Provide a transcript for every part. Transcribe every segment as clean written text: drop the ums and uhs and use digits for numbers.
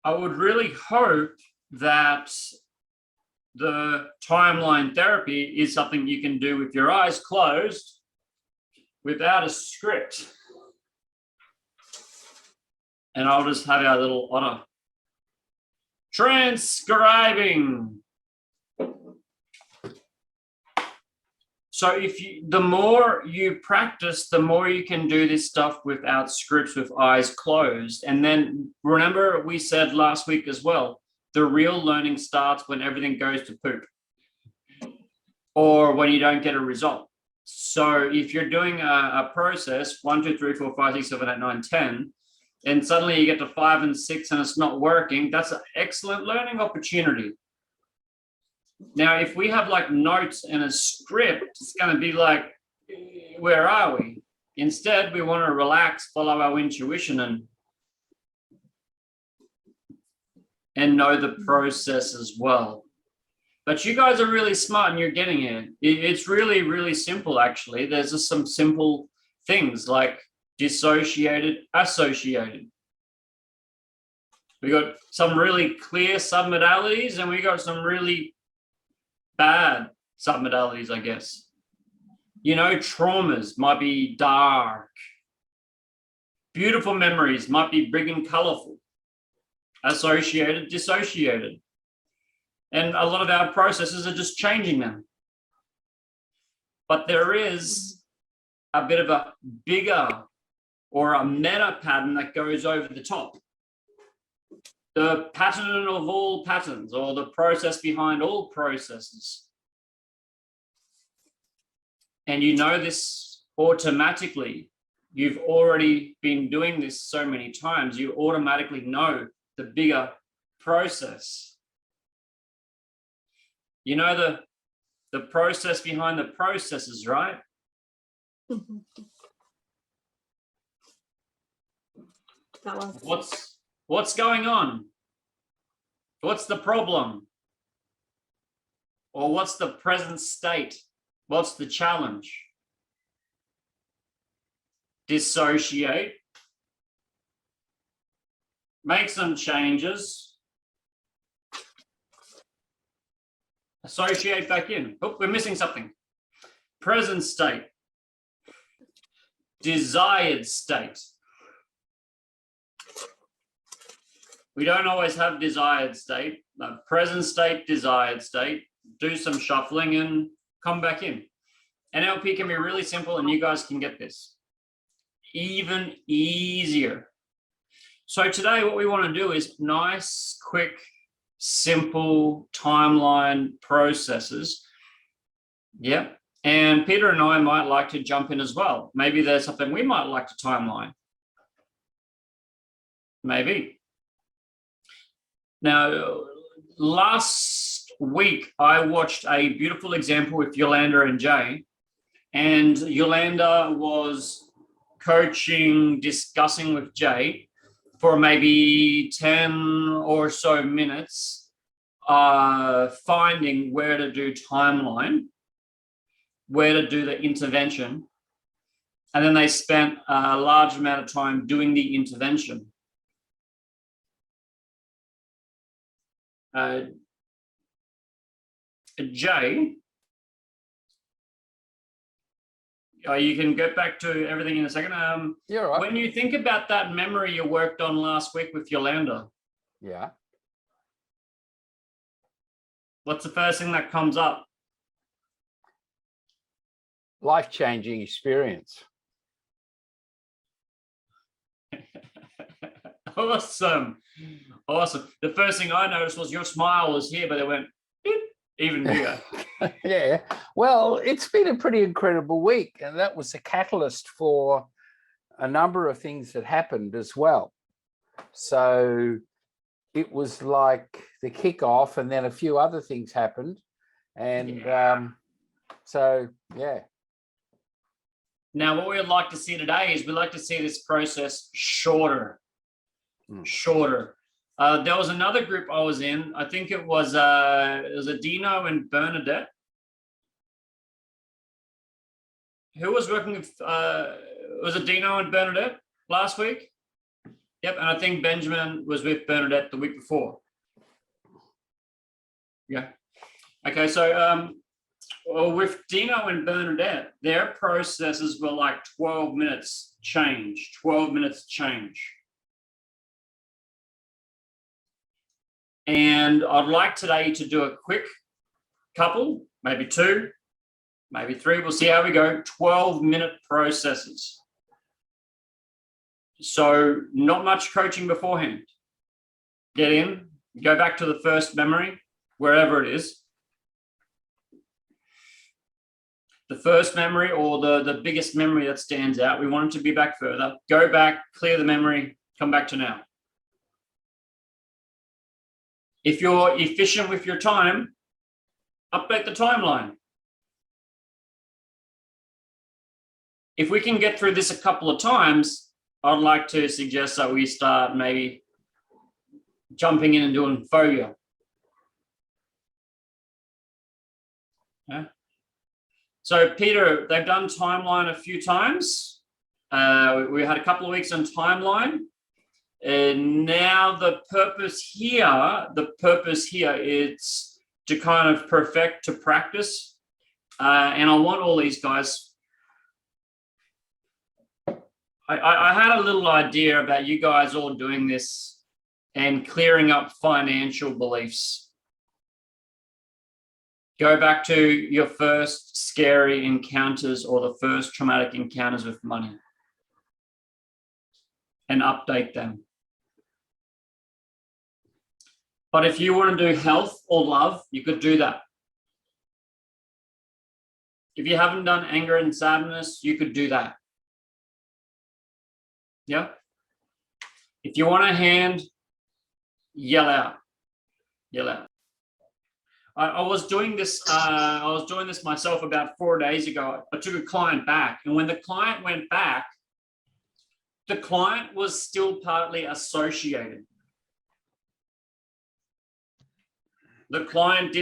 I would really hope that the timeline therapy is something you can do with your eyes closed without a script. And I'll just have our little honor. Transcribing. So the more you practice, the more you can do this stuff without scripts, with eyes closed. And then remember, we said last week as well, the real learning starts when everything goes to poop or when you don't get a result. So if you're doing a process, 1, 2, 3, 4, 5, 6, 7, 8, 9, 10, and suddenly you get to 5 and 6 and it's not working, that's an excellent learning opportunity. Now, if we have like notes and a script, it's going to be like, where are we? Instead, we want to relax, follow our intuition, and know the process as well. But you guys are really smart and you're getting it. It's really, really simple, actually. There's just some simple things like dissociated, associated. We got some really clear submodalities and we got some really bad submodalities, I guess. You know, traumas might be dark. Beautiful memories might be big and colorful. Associated, dissociated. And a lot of our processes are just changing them. But there is a bit of a bigger or a meta pattern that goes over the top. The pattern of all patterns, or the process behind all processes. And you know this automatically. You've already been doing this so many times, you automatically know the bigger process. You know the process behind the processes, right? That was. What's going on? What's the problem? Or what's the present state? What's the challenge? Dissociate. Make some changes. Associate back in. Oh, we're missing something. Present state. Desired state. We don't always have desired state. Present state, desired state. Do some shuffling and come back in. NLP can be really simple and you guys can get this even easier. So today what we want to do is nice, quick, simple timeline processes. Yep. And Peter and I might like to jump in as well. Maybe there's something we might like to timeline. Maybe. Now, last week, I watched a beautiful example with Yolanda and Jay. And Yolanda was coaching, discussing with Jay for maybe 10 or so minutes, finding where to do timeline, where to do the intervention. And then they spent a large amount of time doing the intervention. Jay, you can get back to everything in a second. Yeah, right. When you think about that memory you worked on last week with Yolanda, yeah, what's the first thing that comes up? Life-changing experience. Awesome. Awesome. The first thing I noticed was your smile was here, but it went even bigger. Yeah. Well, it's been a pretty incredible week, and that was a catalyst for a number of things that happened as well. So it was like the kickoff, and then a few other things happened. And so, yeah. Now, what we'd like to see today is we'd like to see this process shorter. Shorter. There was another group I was in. I think it was a Dino and Bernadette. who was working with, was it Dino and Bernadette last week? Yep, and I think Benjamin was with Bernadette the week before. Yeah. Okay, so well, with Dino and Bernadette, their processes were like 12 minutes change, 12 minutes change. And I'd like today to do a quick couple, maybe 2, maybe 3, we'll see how we go, 12-minute processes. So not much coaching beforehand. Get in, go back to the first memory, wherever it is. The first memory or the biggest memory that stands out, we want it to be back further. Go back, clear the memory, come back to now. If you're efficient with your time, update the timeline. If we can get through this a couple of times, I'd like to suggest that we start maybe jumping in and doing phobia. Yeah. So Peter, they've done timeline a few times. We had a couple of weeks on timeline. And now the purpose here is to kind of perfect, to practice. And I want all these guys. I had a little idea about you guys all doing this and clearing up financial beliefs. Go back to your first scary encounters or the first traumatic encounters with money and update them. But if you want to do health or love, you could do that. If you haven't done anger and sadness, you could do that. Yeah. If you want a hand, yell out. Yell out. I was doing this. I was doing this myself about 4 days ago. I took a client back, and when the client went back, the client was still partly associated. The client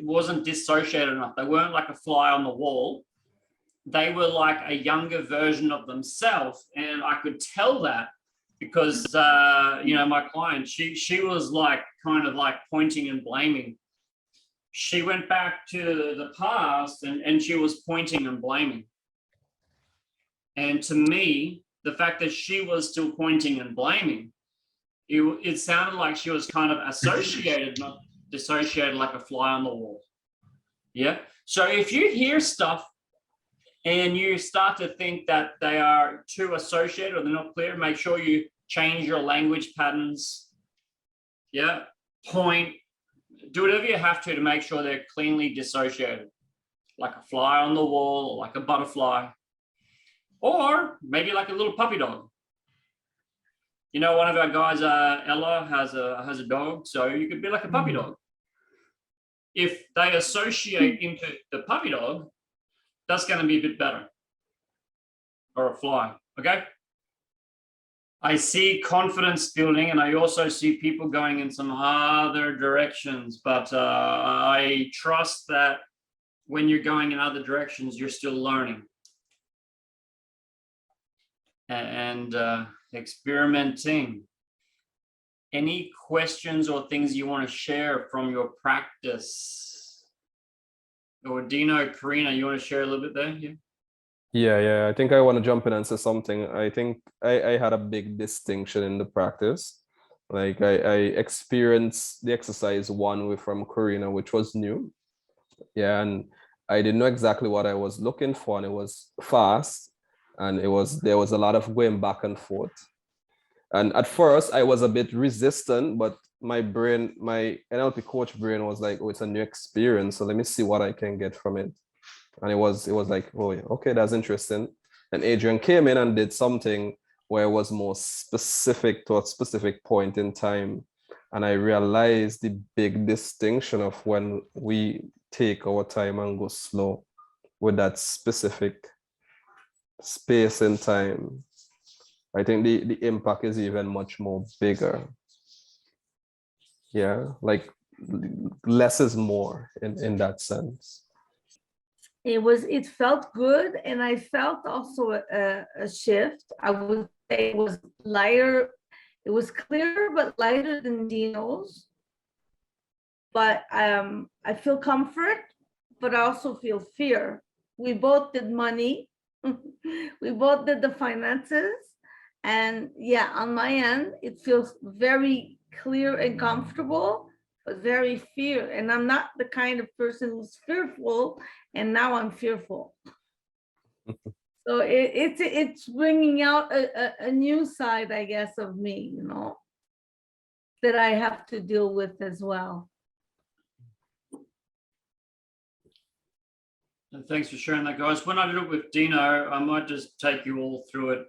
wasn't dissociated enough. They weren't like a fly on the wall. They were like a younger version of themselves. And I could tell that because, my client, she was like kind of like pointing and blaming. She went back to the past and she was pointing and blaming. And to me, the fact that she was still pointing and blaming, it sounded like she was kind of associated, not dissociated like a fly on the wall. Yeah. So if you hear stuff and you start to think that they are too associated or they're not clear, make sure you change your language patterns. Yeah. Point. Do whatever you have to make sure they're cleanly dissociated, like a fly on the wall, or like a butterfly, or maybe like a little puppy dog. You know, one of our guys, Ella, has a dog, so you could be like a puppy dog. If they associate into the puppy dog, that's going to be a bit better. Or a fly, okay? I see confidence building, and I also see people going in some other directions, but I trust that when you're going in other directions, you're still learning and experimenting. Any questions or things you want to share from your practice? Or Dino, Karina, you want to share a little bit there? Yeah. I think I want to jump in and say something. I think I had a big distinction in the practice. Like I experienced the exercise 1 from Karina, which was new. Yeah, and I didn't know exactly what I was looking for, and it was fast, and there was a lot of going back and forth. And at first I was a bit resistant, but my brain, my NLP coach brain was like, oh, it's a new experience, so let me see what I can get from it. And it was like, oh, okay, that's interesting. And Adrian came in and did something where it was more specific to a specific point in time. And I realized the big distinction of when we take our time and go slow with that specific space and time. I think the impact is even much more bigger. Yeah, like less is more in that sense. it felt good, and I felt also a shift. I would say it was lighter, it was clearer but lighter than Dino's. But I feel comfort, but I also feel fear. We both did money. We both did the finances. And yeah, on my end, it feels very clear and comfortable, but very fear. And I'm not the kind of person who's fearful, and now I'm fearful. So it's bringing out a new side, I guess, of me, you know, that I have to deal with as well. And thanks for sharing that, guys. When I did it with Dino, I might just take you all through it.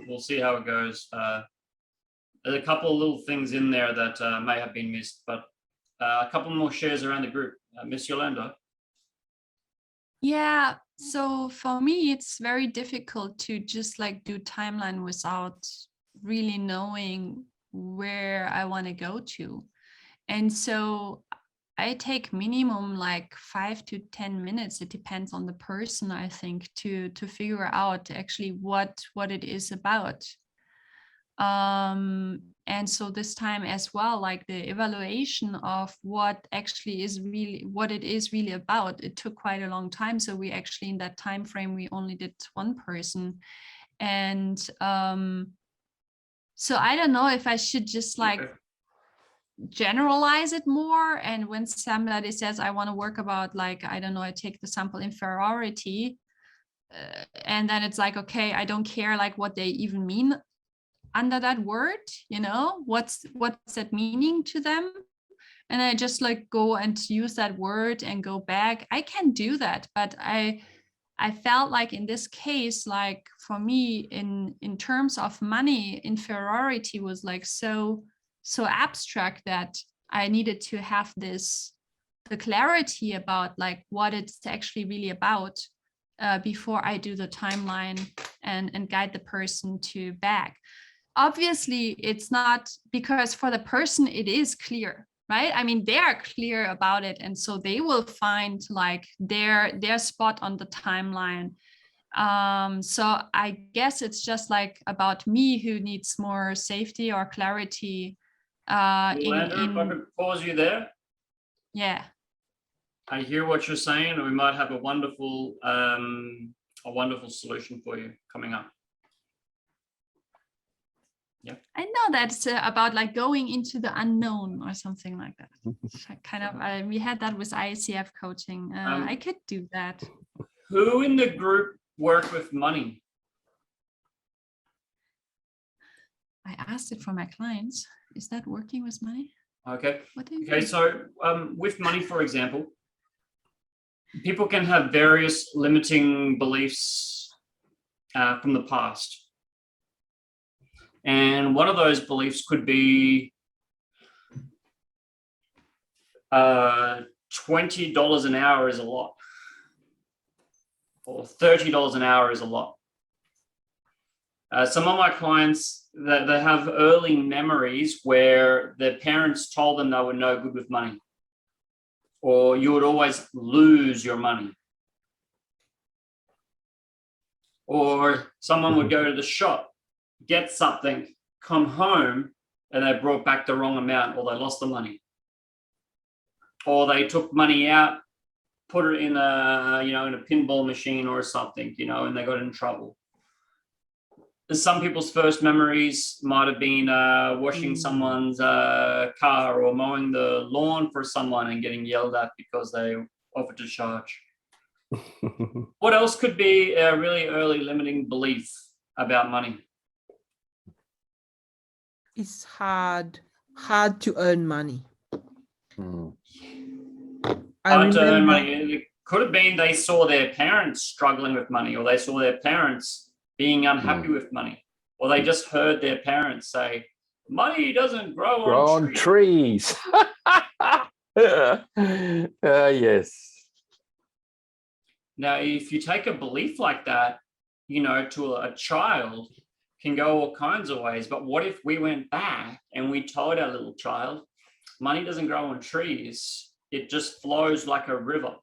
We'll see how it goes. There's a couple of little things in there that may have been missed, but a couple more shares around the group. Miss Yolanda. Yeah, so for me, it's very difficult to just like do timeline without really knowing where I want to go to. And so I take minimum like 5 to 10 minutes. It depends on the person, I think, to figure out actually what it is about. And so this time as well, like the evaluation of what actually is really what it is really about, it took quite a long time. So we actually in that time frame we only did one person, and so I don't know if I should just like generalize it more. And when somebody says I want to work about, like, I don't know, I take the sample inferiority, and then it's like, okay, I don't care like what they even mean under that word, you know, what's that meaning to them, and I just like go and use that word and go back. I can do that, but I felt like in this case, like for me in terms of money, inferiority was like so abstract that I needed to have the clarity about like what it's actually really about before I do the timeline and guide the person to back. Obviously, it's not, because for the person it is clear, right? I mean, they are clear about it, and so they will find like their spot on the timeline. So I guess it's just like about me who needs more safety or clarity. Yolanda, if I could pause you there. Yeah. I hear what you're saying, and we might have a wonderful solution for you coming up. Yeah, I know that's about like going into the unknown or something like that. Kind of, we had that with ICF coaching. I could do that. Who in the group work with money? I asked it for my clients. Is that working with money? Okay. What do you Okay, mean? so with money, for example, people can have various limiting beliefs from the past. And one of those beliefs could be $20 an hour is a lot, or $30 an hour is a lot. Some of my clients, they have early memories where their parents told them they were no good with money, or you would always lose your money. Or someone would go to the shop, get something, come home, and they brought back the wrong amount, or they lost the money. Or they took money out, put it in a, in a pinball machine or something, and they got in trouble. Some people's first memories might have been washing someone's car, or mowing the lawn for someone and getting yelled at because they offered to charge. What else could be a really early limiting belief about money? It's hard to earn money. Hard to earn money. It could have been they saw their parents struggling with money, or they saw their parents being unhappy with money, or they just heard their parents say, money doesn't grow on trees. Yes. Now, if you take a belief like that, to a child, can go all kinds of ways. But what if we went back and we told our little child, money doesn't grow on trees, it just flows like a river?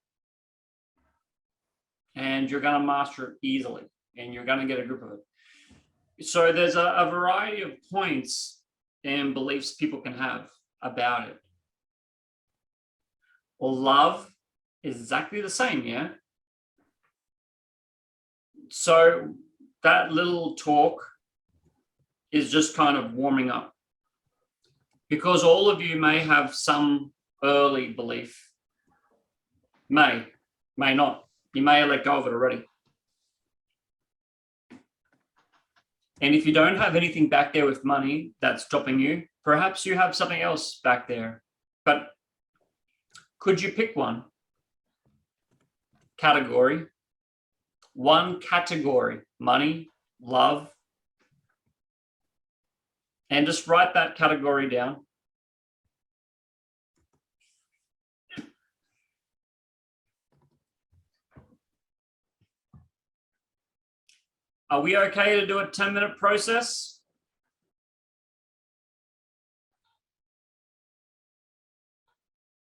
and you're going to master it easily, and you're going to get a grip of it. So there's a variety of points and beliefs people can have about it. Well, love is exactly the same, yeah? So that little talk is just kind of warming up, because all of you may have some early belief, may not. You may have let go of it already. And if you don't have anything back there with money that's stopping you, perhaps you have something else back there. But could you pick one category? One category: money, love, and just write that category down. Are we okay to do a 10-minute process?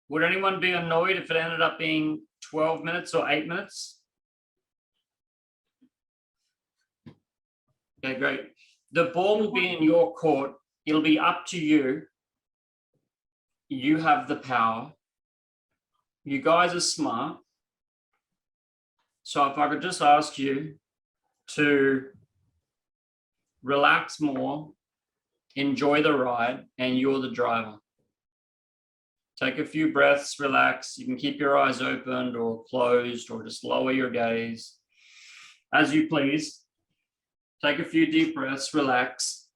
Would anyone be annoyed if it ended up being 12 minutes or 8 minutes? Okay, great. The ball will be in your court. It'll be up to you. You have the power. You guys are smart. So if I could just ask you to relax more, enjoy the ride, and you're the driver. Take a few breaths, relax. You can keep your eyes open or closed, or just lower your gaze as you please. Take a few deep breaths, relax.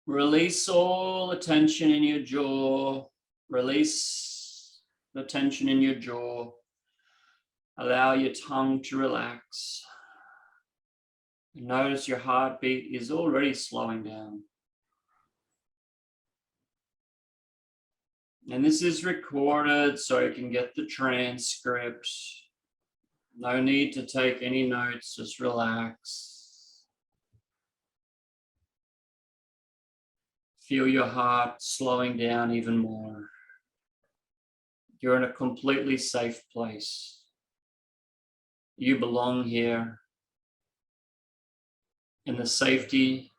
Release all the tension in your jaw. Release the tension in your jaw. Allow your tongue to relax. Notice your heartbeat is already slowing down. And this is recorded so you can get the transcript. No need to take any notes, just relax. Feel your heart slowing down even more. You're in a completely safe place. You belong here in the safety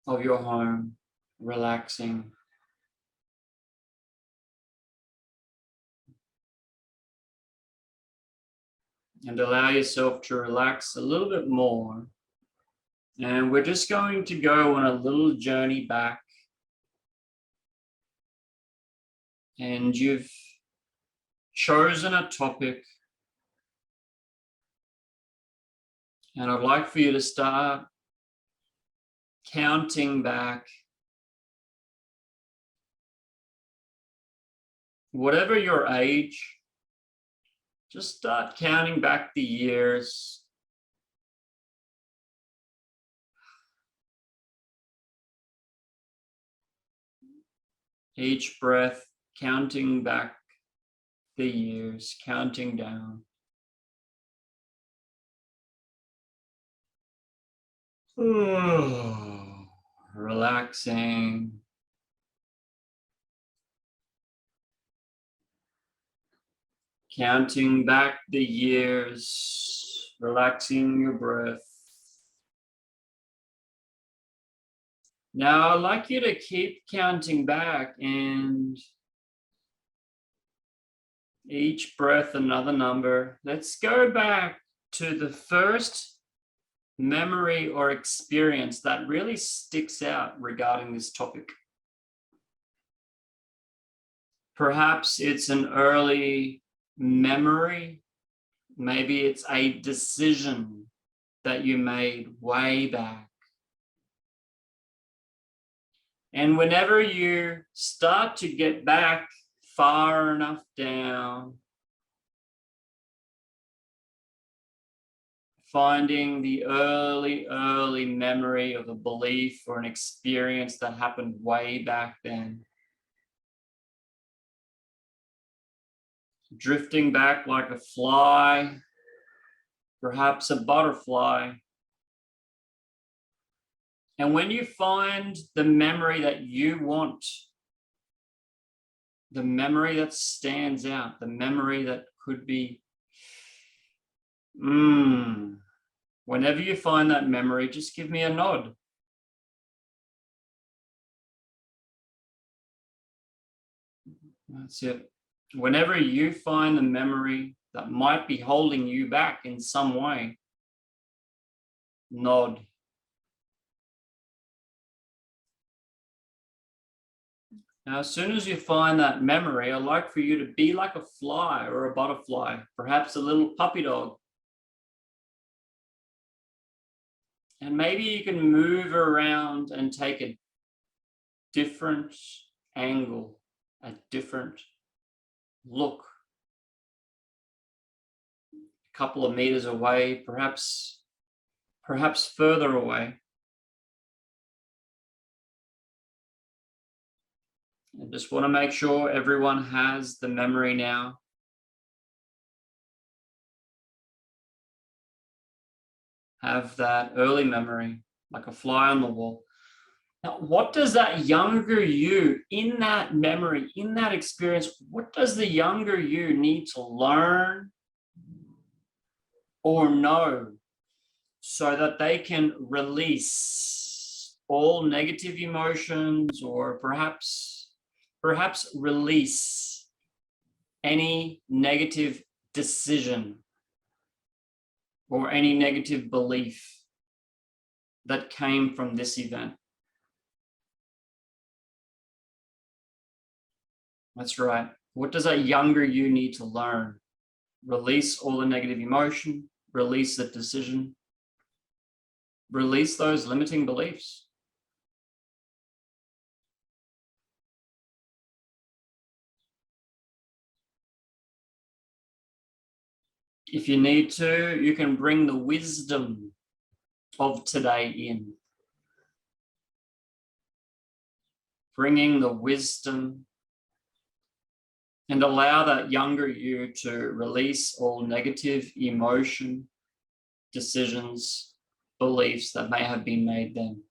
of your home, relaxing. And allow yourself to relax a little bit more. And we're just going to go on a little journey back. And you've chosen a topic. And I'd like for you to start counting back. Whatever your age, just start counting back the years. Each breath, counting back the years, counting down. Relaxing. Counting back the years, relaxing your breath. Now I'd like you to keep counting back, and each breath another number. Let's go back to the first memory or experience that really sticks out regarding this topic. Perhaps it's an early memory. Maybe it's a decision that you made way back. And whenever you start to get back far enough down, finding the early memory of a belief or an experience that happened way back then. Drifting back like a fly, perhaps a butterfly, And when you find the memory that you want, the memory that stands out, the memory that could be, whenever you find that memory, just give me a nod. That's it. Whenever you find the memory that might be holding you back in some way, nod. Now, as soon as you find that memory, I'd like for you to be like a fly or a butterfly, perhaps a little puppy dog. And maybe you can move around and take a different angle, a different look. A couple of meters away, perhaps further away. I just want to make sure everyone has the memory now. Have that early memory, like a fly on the wall. Now, what does that younger you in that memory, in that experience, what does the younger you need to learn or know so that they can release all negative emotions, or perhaps release any negative decision or any negative belief that came from this event? That's right. What does that younger you need to learn? Release all the negative emotion, release the decision, release those limiting beliefs. If you need to, you can bring the wisdom of today in. Bringing the wisdom, and allow that younger you to release all negative emotion, decisions, beliefs that may have been made then.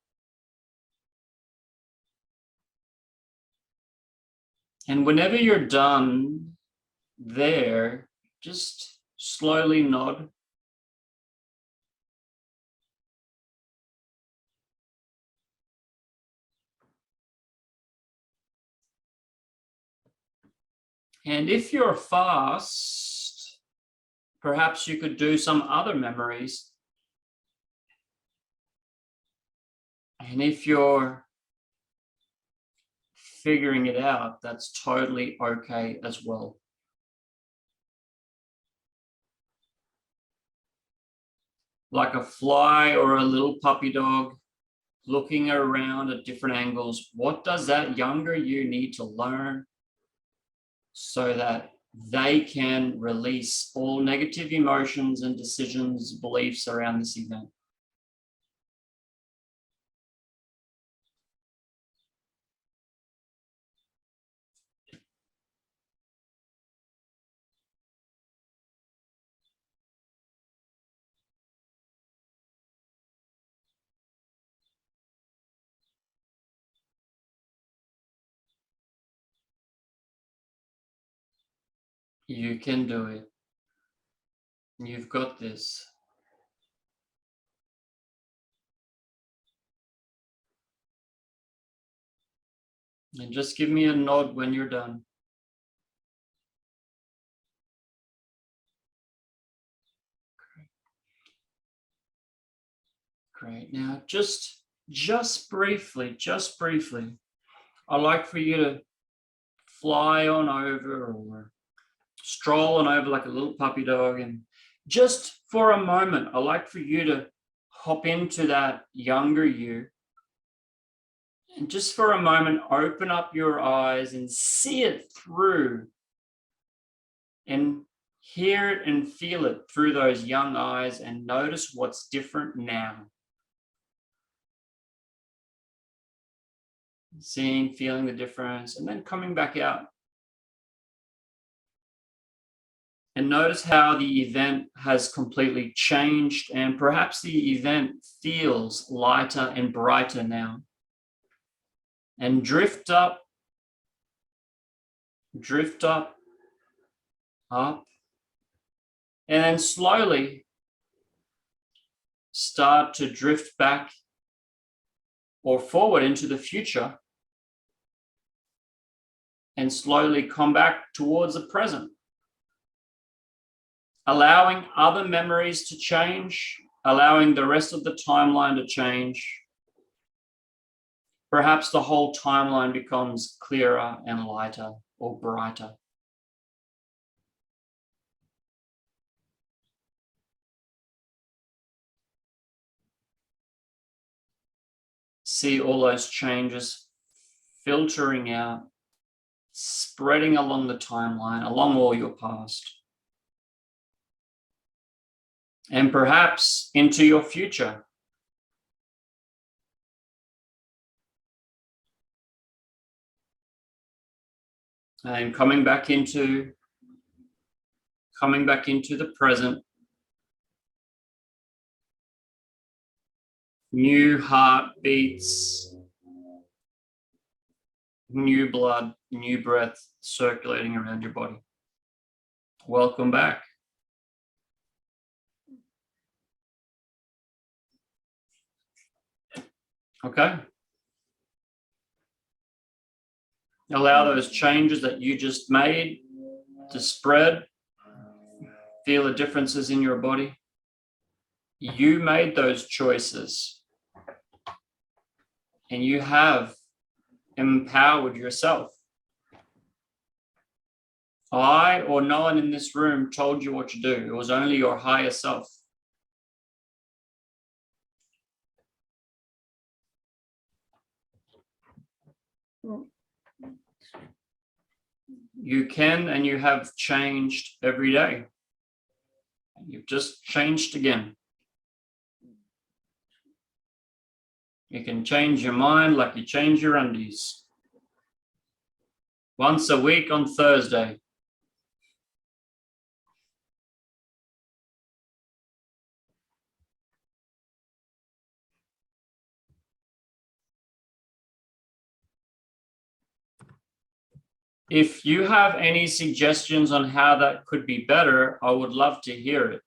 And whenever you're done there, just slowly nod. And if you're fast, perhaps you could do some other memories. And if you're figuring it out, that's totally okay as well. Like a fly or a little puppy dog, looking around at different angles, what does that younger you need to learn so that they can release all negative emotions and decisions, beliefs around this event? You can do it. You've got this. And just give me a nod when you're done. Great. Now, just briefly, I'd like for you to fly on over or stroll on over like a little puppy dog. And just for a moment, I'd like for you to hop into that younger you. And just for a moment, open up your eyes and see it through. And hear it and feel it through those young eyes, and notice what's different now. Seeing, feeling the difference, and then coming back out. And notice how the event has completely changed, and perhaps the event feels lighter and brighter now. And drift up, up, and then slowly start to drift back or forward into the future, and slowly come back towards the present. Allowing other memories to change, allowing the rest of the timeline to change. Perhaps the whole timeline becomes clearer and lighter or brighter. See all those changes filtering out, spreading along the timeline, along all your past. And perhaps into your future. And coming back into the present. New heartbeats, new blood, new breath circulating around your body. Welcome back. Okay. Allow those changes that you just made to spread. Feel the differences in your body. You made those choices, and you have empowered yourself. I or no one in this room told you what to do. It was only your higher self. You can and you have changed every day. You've just changed again. You can change your mind like you change your undies. Once a week on Thursday. If you have any suggestions on how that could be better, I would love to hear it.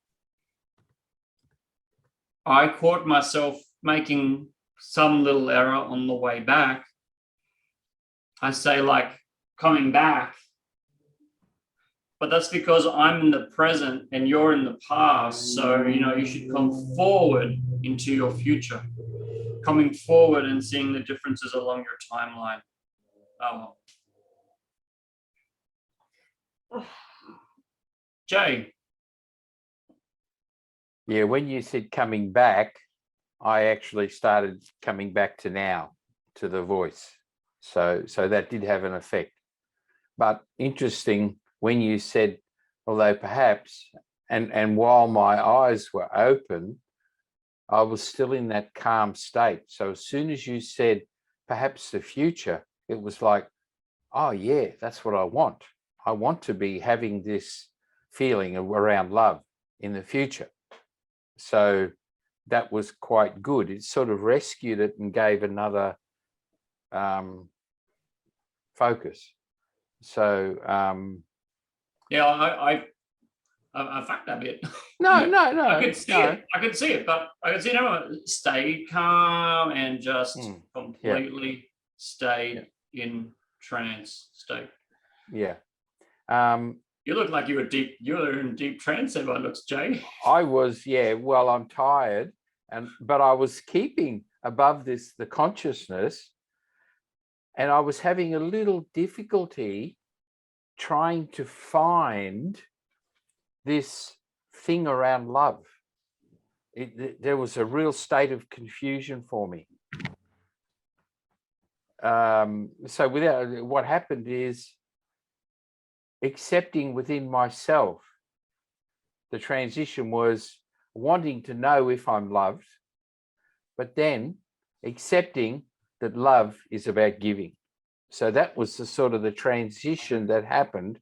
I caught myself making some little error on the way back. I say like coming back, but that's because I'm in the present and you're in the past. So, you should come forward into your future, coming forward and seeing the differences along your timeline. Oh, well. Jay. Yeah, when you said coming back, I actually started coming back to now, to the voice. So that did have an effect. But interesting when you said, although perhaps, and while my eyes were open, I was still in that calm state. So as soon as you said, perhaps the future, it was like, oh yeah, that's what I want. I want to be having this feeling around love in the future. So that was quite good. It sort of rescued it and gave another focus. So yeah, I fucked that bit. No. I could see it. I could see it, but I could see everyone stay calm and just completely stay in trance state. Yeah. You look like you're in deep trance there by looks, Jay. I was, yeah. Well, I'm tired, but I was keeping above the consciousness, and I was having a little difficulty trying to find this thing around love. There was a real state of confusion for me. So what happened is accepting within myself. The transition was wanting to know if I'm loved, but then accepting that love is about giving. So that was the sort of the transition that happened.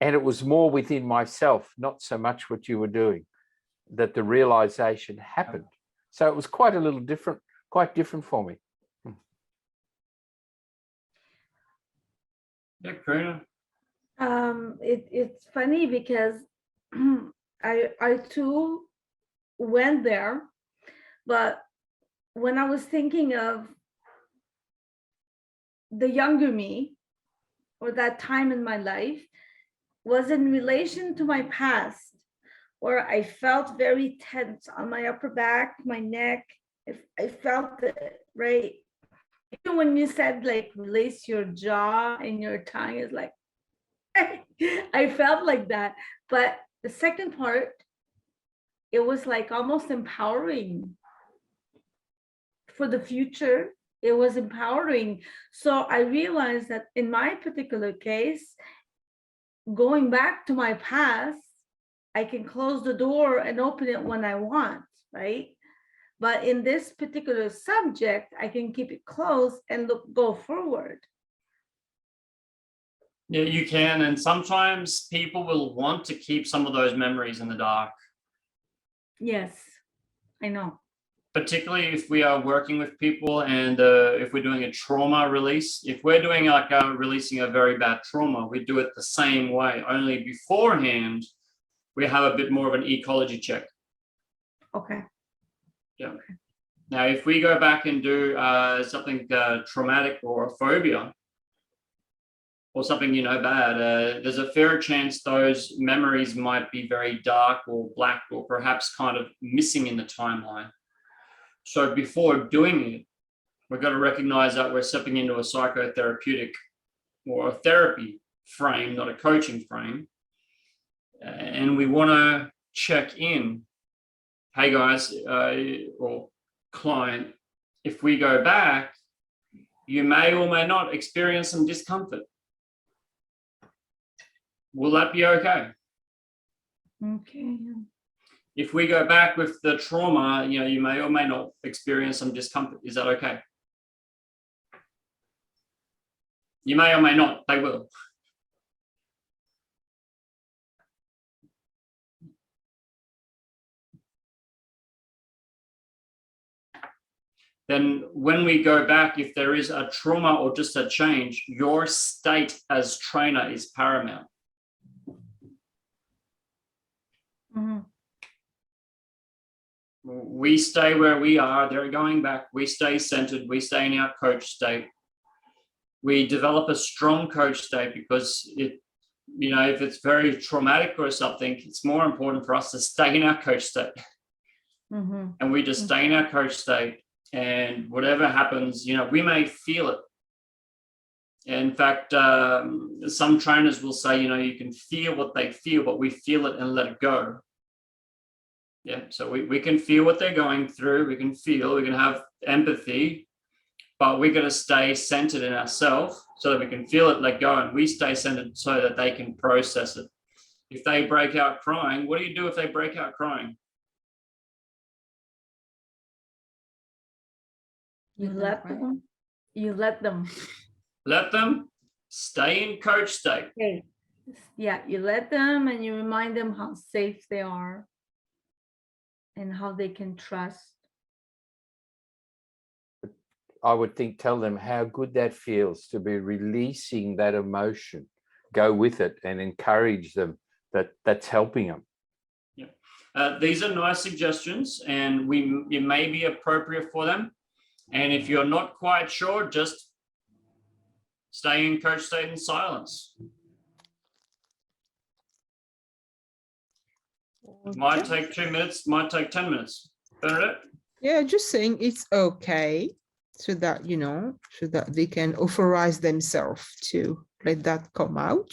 And it was more within myself, not so much what you were doing, that the realization happened. So it was quite a little different, quite different for me. Yeah, Karina. It's funny because I too went there, but when I was thinking of the younger me or that time in my life was in relation to my past, where I felt very tense on my upper back, my neck. I felt it, right? Even when you said like release your jaw and your tongue is like, I felt like that. But the second part, it was like almost empowering for the future. It was empowering. So I realized that in my particular case, going back to my past, I can close the door and open it when I want, right? But in this particular subject, I can keep it closed and go forward. Yeah, you can. And sometimes people will want to keep some of those memories in the dark. Yes, I know. Particularly if we are working with people and if we're doing a trauma release. If we're doing like releasing a very bad trauma, we do it the same way, only beforehand, we have a bit more of an ecology check. Okay. Yeah. Now, if we go back and do something traumatic or a phobia or something, bad, there's a fair chance those memories might be very dark or black or perhaps kind of missing in the timeline. So before doing it, we've got to recognize that we're stepping into a psychotherapeutic or a therapy frame, not a coaching frame. And we want to check in. Hey guys, or client, if we go back, you may or may not experience some discomfort. Will that be okay? Okay. If we go back with the trauma, you may or may not experience some discomfort. Is that okay? You may or may not, they will. Then when we go back, if there is a trauma or just a change, your state as trainer is paramount. Mm-hmm. We stay where we are, they're going back, we stay centered, we stay in our coach state. We develop a strong coach state because if it's very traumatic or something, it's more important for us to stay in our coach state. Mm-hmm. And we just stay in our coach state, and whatever happens, we may feel it. In fact, some trainers will say, you can feel what they feel, but we feel it and let it go. Yeah, so we can feel what they're going through. We can have empathy, but we got to stay centered in ourselves so that we can feel it, let go, and we stay centered so that they can process it. If they break out crying, what do you do if they break out crying? You let them. You let them. Let them stay in coach state. Okay. Yeah, you let them and you remind them how safe they are and how they can trust. I would think, tell them how good that feels to be releasing that emotion. Go with it and encourage them that that's helping them. Yeah, these are nice suggestions, and it may be appropriate for them. And if you're not quite sure, just stay in coach state in silence. Might take 2 minutes, might take 10 minutes. Bernadette? Yeah, just saying it's okay, so that so that they can authorize themselves to let that come out.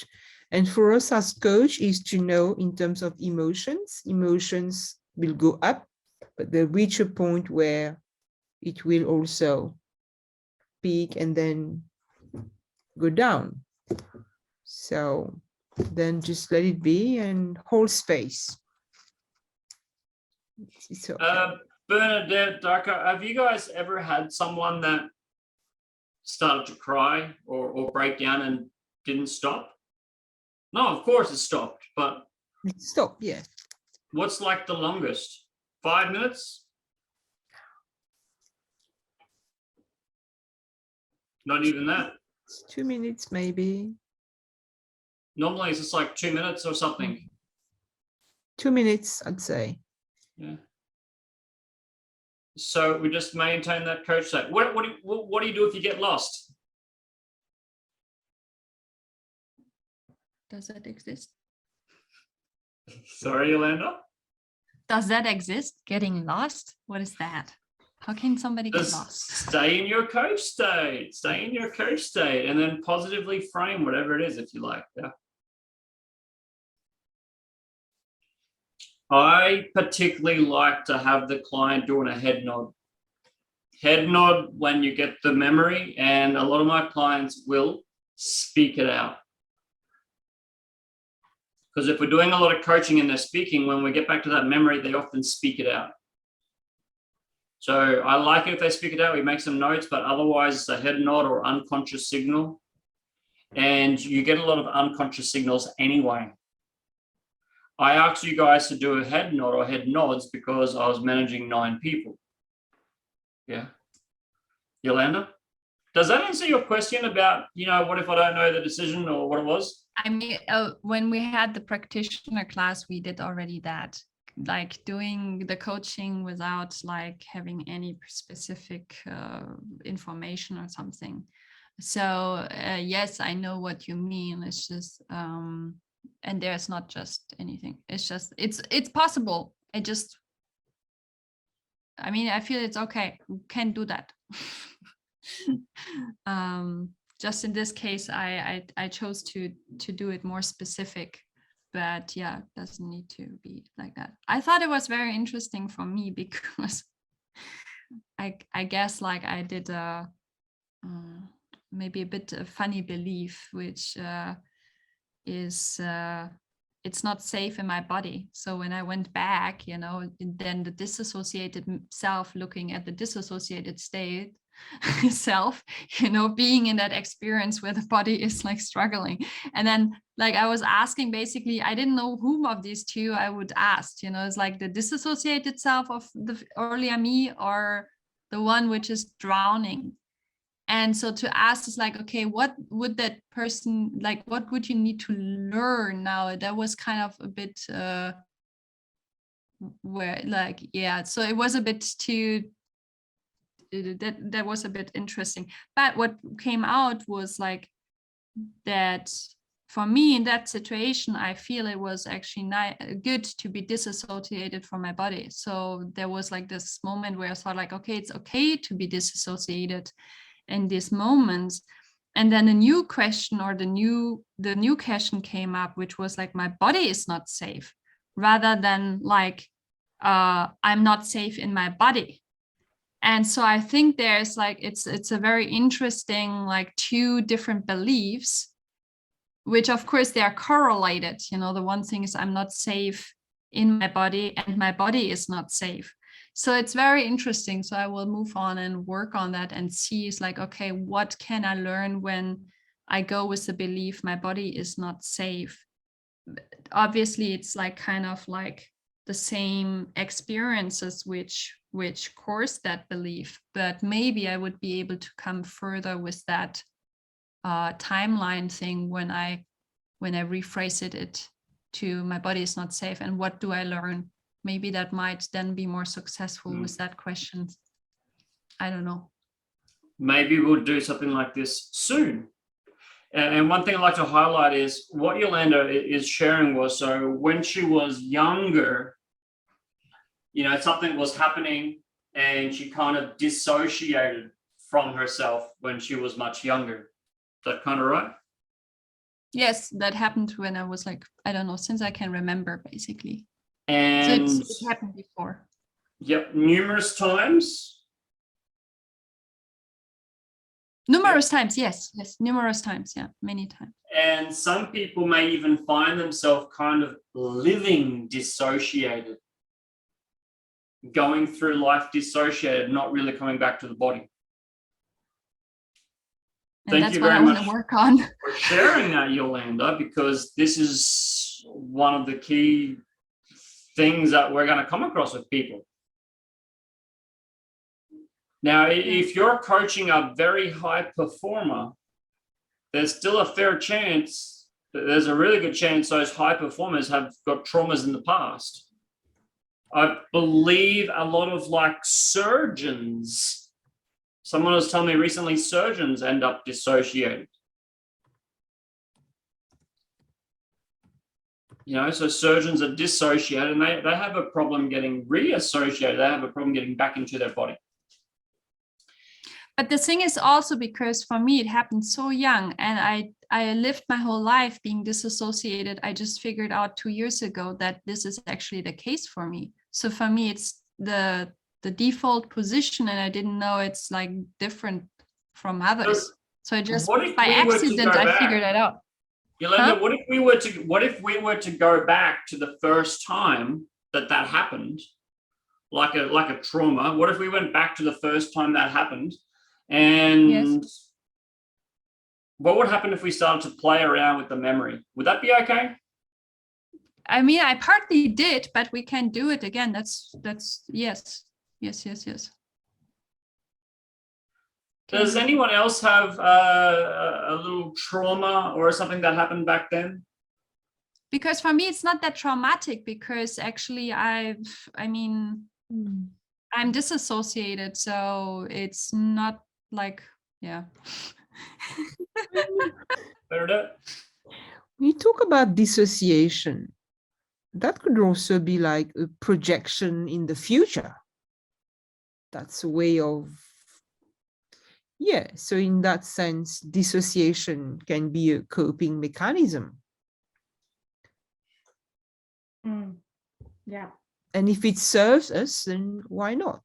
And for us as coach is to know in terms of emotions will go up, but they reach a point where it will also peak and then go down. So then just let it be and hold space. It's okay. Bernadette, Darko, have you guys ever had someone that started to cry or break down and didn't stop? No, of course it stopped, but Stop, yeah. what's like the longest? 5 minutes? Not even that. 2 minutes maybe. Normally it's just like 2 minutes or something. 2 minutes, I'd say. Yeah. So we just maintain that coach state. What do you do if you get lost? Does that exist? Sorry, Yolanda? Does that exist? Getting lost? What is that? How can somebody get Just lost? stay in your coach state. Stay in your coach state and then positively frame whatever it is if you like. Yeah. I particularly like to have the client doing a head nod. Head nod when you get the memory, and a lot of my clients will speak it out. Because if we're doing a lot of coaching and they're speaking, when we get back to that memory, they often speak it out. So I like it if they speak it out, we make some notes, but otherwise it's a head nod or unconscious signal. And you get a lot of unconscious signals anyway. I asked you guys to do a head nod or head nods because I was managing 9 people. Yeah. Yolanda? Does that answer your question about, what if I don't know the decision or what it was? I mean, when we had the practitioner class, we did already that, like doing the coaching without like having any specific information or something. So yes, I know what you mean. It's just, and there's not just anything. It's just, it's possible. I feel it's okay. We can do that. Just in this case, I chose to do it more specific, but yeah, it doesn't need to be like that. I thought it was very interesting for me because I guess like I did maybe a bit of funny belief, which is it's not safe in my body. So when I went back, then the disassociated self looking at the disassociated state self, being in that experience where the body is like struggling. And then like I was asking, basically, I didn't know whom of these two I would ask, it's like the disassociated self of the earlier me or the one which is drowning. And so to ask is like, okay, what would that person, like, what would you need to learn now? That was kind of a bit where like, yeah, so it was a bit too, that was a bit interesting. But what came out was like that for me in that situation, I feel it was actually good to be disassociated from my body. So there was like this moment where I thought like, okay, it's okay to be disassociated in these moments. And then a new question or the new question came up, which was like, my body is not safe, rather than like, I'm not safe in my body. And so I think there's like, it's a very interesting, like 2 different beliefs, which of course they are correlated. The one thing is I'm not safe in my body and my body is not safe. So it's very interesting. So I will move on and work on that and see is like, okay, what can I learn when I go with the belief my body is not safe? Obviously, it's like kind of like the same experiences which cause that belief, but maybe I would be able to come further with that timeline thing when I rephrase it to my body is not safe, and what do I learn? Maybe that might then be more successful with that question. I don't know. Maybe we'll do something like this soon. And one thing I'd like to highlight is what Yolanda is sharing was, so when she was younger, something was happening and she kind of dissociated from herself when she was much younger. Is that kind of right? Yes, that happened when I was like, I don't know, since I can remember, basically. And so it happened before. Yep, numerous times. Numerous times, yes, numerous times, yeah, many times. And some people may even find themselves kind of living dissociated, going through life dissociated, not really coming back to the body. And Thank that's you what I very want much to work on. for sharing that, Yolanda, because this is one of the key things that we're going to come across with people. Now, if you're coaching a very high performer, there's still a fair chance, there's a really good chance those high performers have got traumas in the past. I believe a lot of like surgeons, someone was telling me recently, surgeons end up dissociated. You know, so surgeons are dissociated and they have a problem getting reassociated. They have a problem getting back into their body. But the thing is also because for me, it happened so young and I lived my whole life being disassociated. I just figured out 2 years ago that this is actually the case for me. So for me, it's the default position and I didn't know it's like different from others. So I just, what if by we were to accident, go I back? figured that out. Yolanda, Huh? what if we were to go back to the first time that happened, like a trauma? What if we went back to the first time that happened? And Yes. what would happen if we started to play around with the memory? Would that be okay? I mean, I partly did, but we can do it again. That's yes. Does Can- anyone else have a little trauma or something that happened back then? Because for me, it's not that traumatic because actually I'm disassociated. So it's not like, yeah. Better. We talk about dissociation. That could also be like a projection in the future. That's a way of, yeah. So in that sense, dissociation can be a coping mechanism. Yeah. And if it serves us, then why not?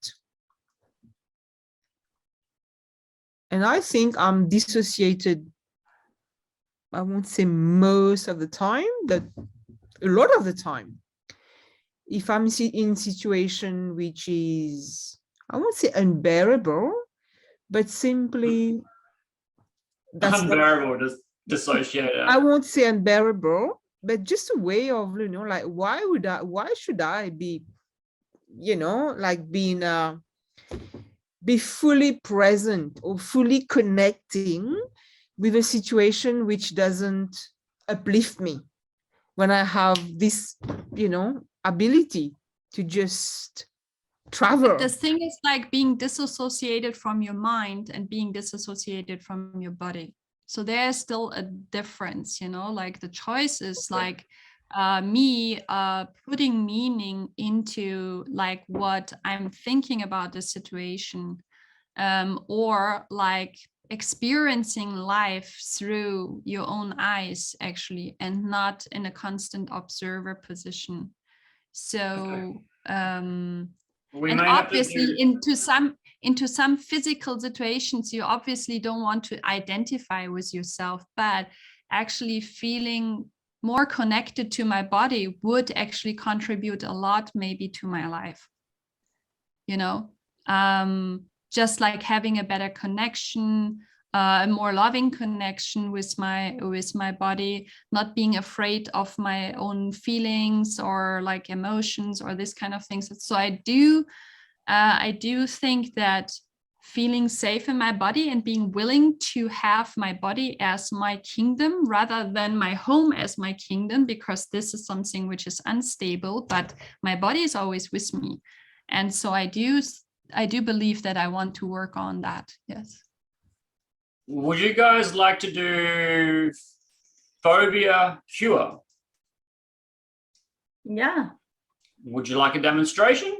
And I think I'm dissociated, I won't say most of the time, but a lot of the time. If I'm in a situation which is, I won't say unbearable, but simply that's Unbearable, just dissociated. I won't say unbearable, but just a way of, you know, like, why should I be, you know, like be fully present or fully connecting with a situation which doesn't uplift me when I have this, you know, ability to just travel. But the thing is like being disassociated from your mind and being disassociated from your body. So there's still a difference, you know, like the choice is like me putting meaning into like what I'm thinking about the situation, or like experiencing life through your own eyes actually, and not in a constant observer position. So We and may have to obviously do- into some physical situations you obviously don't want to identify with yourself, but actually feeling more connected to my body would actually contribute a lot maybe to my life, you know, just like having a better connection, a more loving connection with my body, not being afraid of my own feelings or like emotions or this kind of things. So I do think that feeling safe in my body and being willing to have my body as my kingdom rather than my home as my kingdom, because this is something which is unstable, but my body is always with me. And so I do believe that I want to work on that. Yes. Would you guys like to do phobia cure? Yeah. Would you like a demonstration?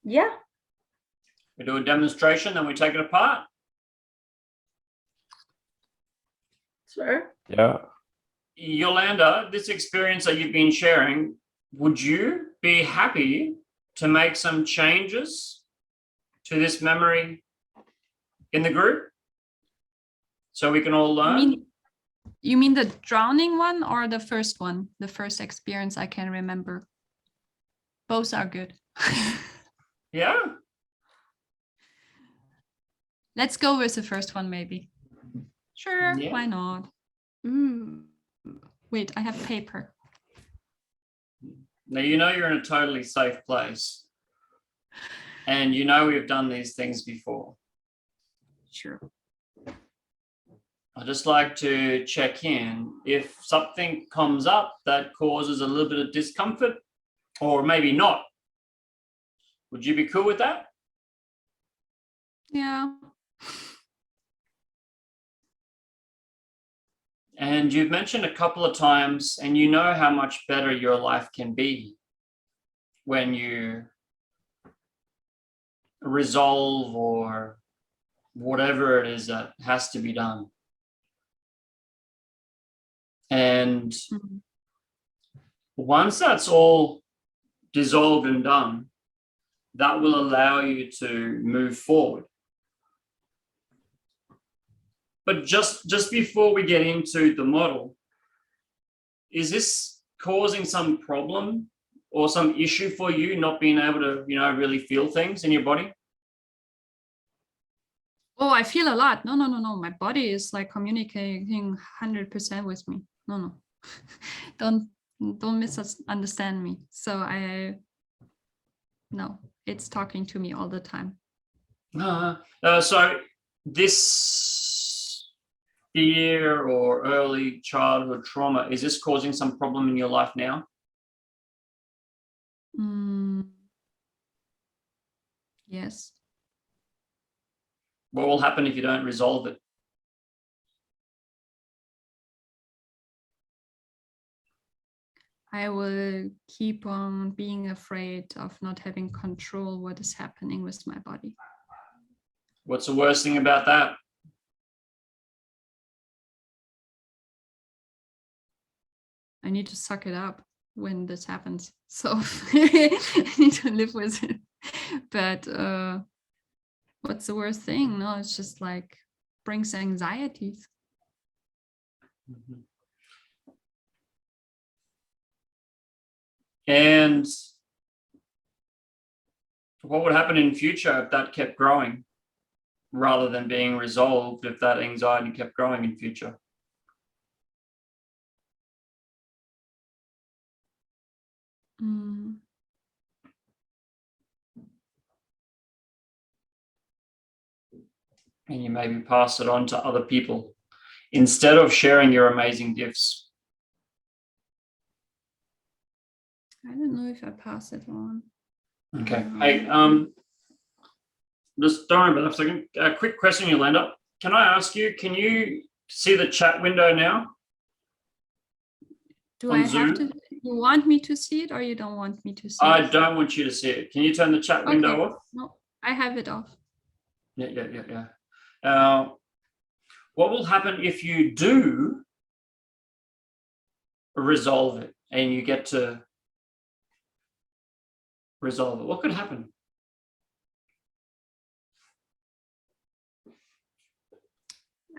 Yeah. We do a demonstration, then we take it apart. Sure. Yeah. Yolanda, this experience that you've been sharing, would you be happy to make some changes to this memory in the group so we can all learn? You mean the drowning one or the first one, the first experience I can remember? Both are good. Yeah. Let's go with the first one, maybe. Sure, Yeah. why not? Wait, I have paper. Now, you know you're in a totally safe place. And you know we've done these things before. Sure. I just like to check in if something comes up that causes a little bit of discomfort, or maybe not. Would you be cool with that? Yeah. And you've mentioned a couple of times, and you know how much better your life can be when you resolve or whatever it is that has to be done. And Mhm. once that's all dissolved and done, that will allow you to move forward. But just before we get into the model, is this causing some problem or some issue for you, not being able to, really feel things in your body? Oh, I feel a lot. No. My body is like communicating 100% with me. No. Don't misunderstand me. So no, it's talking to me all the time. So this fear or early childhood trauma, is this causing some problem in your life now? Yes. What will happen if you don't resolve it? I will keep on being afraid of not having control what is happening with my body. What's the worst thing about that? I need to suck it up when this happens. So I need to live with it. But what's the worst thing? No, it's just like brings anxieties. Mm-hmm. And what would happen in future if that kept growing rather than being resolved, if that anxiety kept growing in future? Mm. And you maybe pass it on to other people instead of sharing your amazing gifts. I don't know if I pass it on. Okay. Hey, just don't worry about that for a second. A quick question, Yolanda. Can I ask you, can you see the chat window now? Do On I have Zoom? to? You want me to see it, or you don't want me to see I it? don't want you to see it. Can you turn the chat window Okay. off? No, I have it off. Yeah. What will happen if you do resolve it and you get to resolve it? What could happen?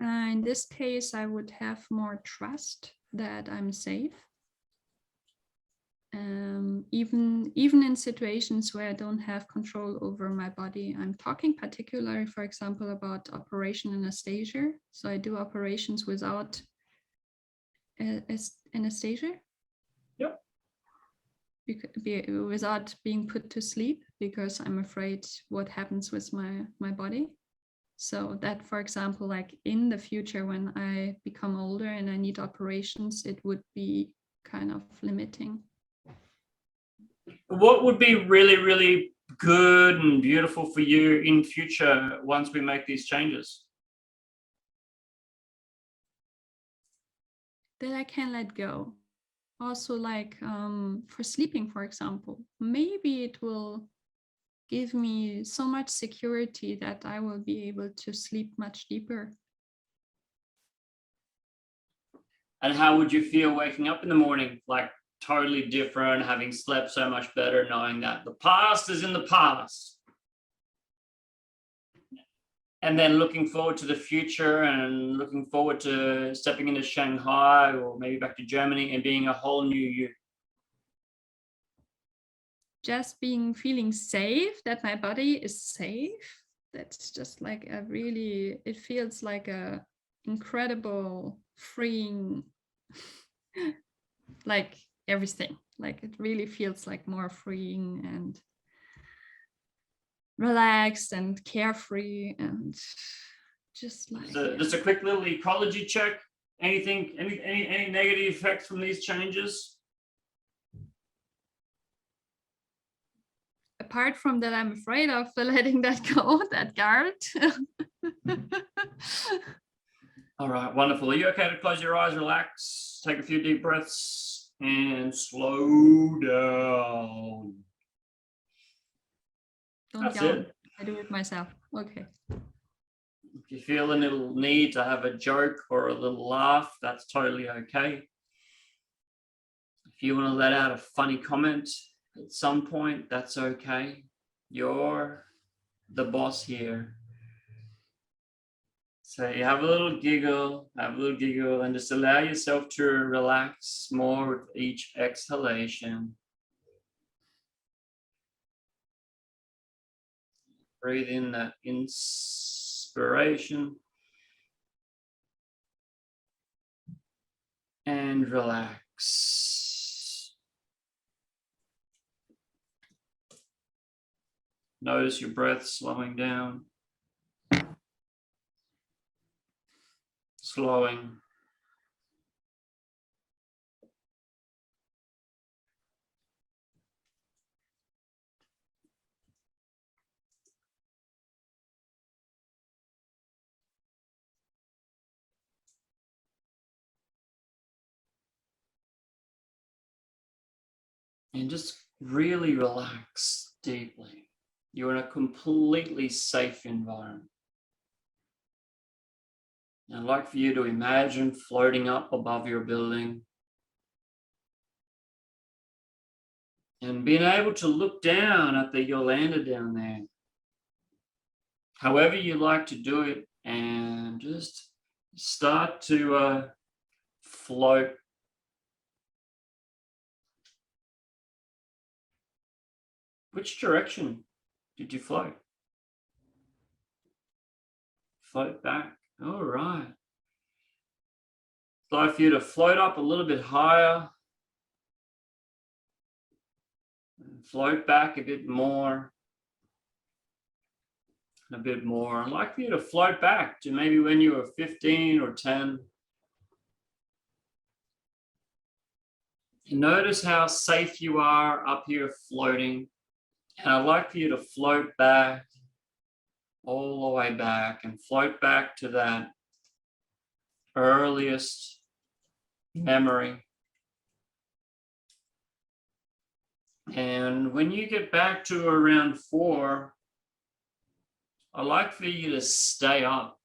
In this case, I would have more trust that I'm safe. Even in situations where I don't have control over my body. I'm talking particularly, for example, about operation anesthesia. So I do operations without anesthesia. Yep. Without being put to sleep, because I'm afraid what happens with my body. So that, for example, like in the future when I become older and I need operations, it would be kind of limiting. What would be really, really good and beautiful for you in future once we make these changes? That I can let go. Also, like for sleeping, for example, maybe it will give me so much security that I will be able to sleep much deeper. And how would you feel waking up in the morning? Like totally different, having slept so much better, knowing that the past is in the past. And then looking forward to the future and looking forward to stepping into Shanghai or maybe back to Germany and being a whole new you. Just feeling safe, that my body is safe. That's just like it feels like a incredible, freeing, like everything. Like it really feels like more freeing and relaxed and carefree and just like So just a quick little ecology check. Anything, any negative effects from these changes? apart from that, I'm afraid of letting that go, that guard. All right, wonderful. Are you okay to close your eyes, relax, take a few deep breaths, and slow down? Don't That's yell. it. I do it myself. Okay. If you feel a little need to have a joke or a little laugh, that's totally okay. If you want to let out a funny comment at some point, that's okay. You're the boss here. So you have a little giggle, and just allow yourself to relax more with each exhalation. Breathe in that inspiration and relax. Notice your breath slowing down. Slowing. And just really relax deeply. You're in a completely safe environment. I'd like for you to imagine floating up above your building and being able to look down at the Yolanda down there. However you like to do it, and just start to float. Which direction did you float? Float back. All right. I'd like for you to float up a little bit higher. And float back a bit more. And a bit more. I'd like for you to float back to maybe when you were 15 or 10. And notice how safe you are up here floating. And I'd like for you to float back, all the way back, and float back to that earliest memory. And when you get back to around 4, I'd like for you to stay up.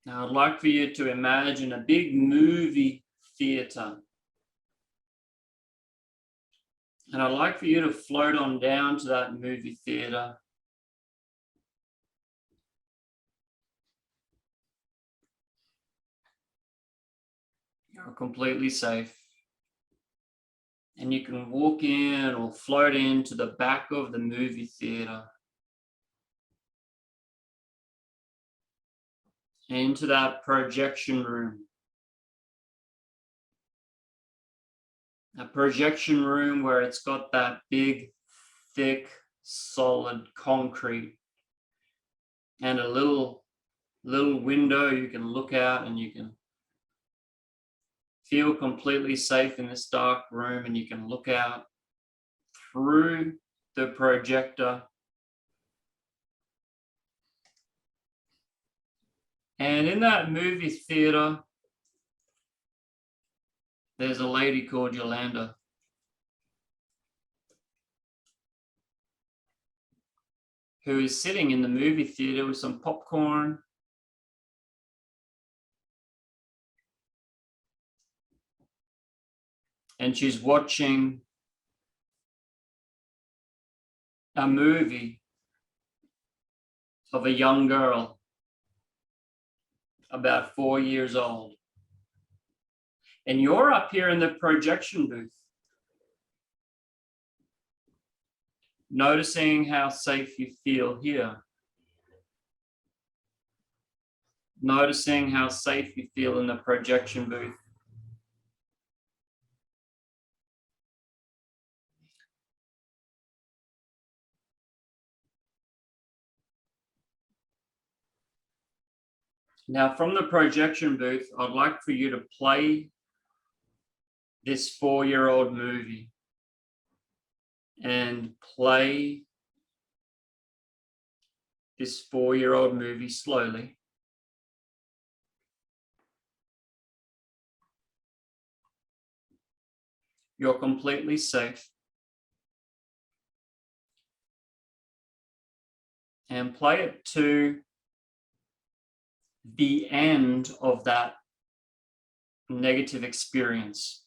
Now, I'd like for you to imagine a big movie theater. And I'd like for you to float on down to that movie theater. You're completely safe. And you can walk in or float into the back of the movie theater. Into that projection room. A projection room where it's got that big, thick, solid concrete and a little window you can look out, and you can feel completely safe in this dark room, and you can look out through the projector. And in that movie theater, there's a lady called Yolanda. Who is sitting in the movie theater with some popcorn. And she's watching a movie of a young girl about 4 years old. And you're up here in the projection booth. Noticing how safe you feel here. Noticing how safe you feel in the projection booth. Now, from the projection booth, I'd like for you to play this 4-year-old movie and play this 4-year-old movie slowly. You're completely safe. And play it to the end of that negative experience.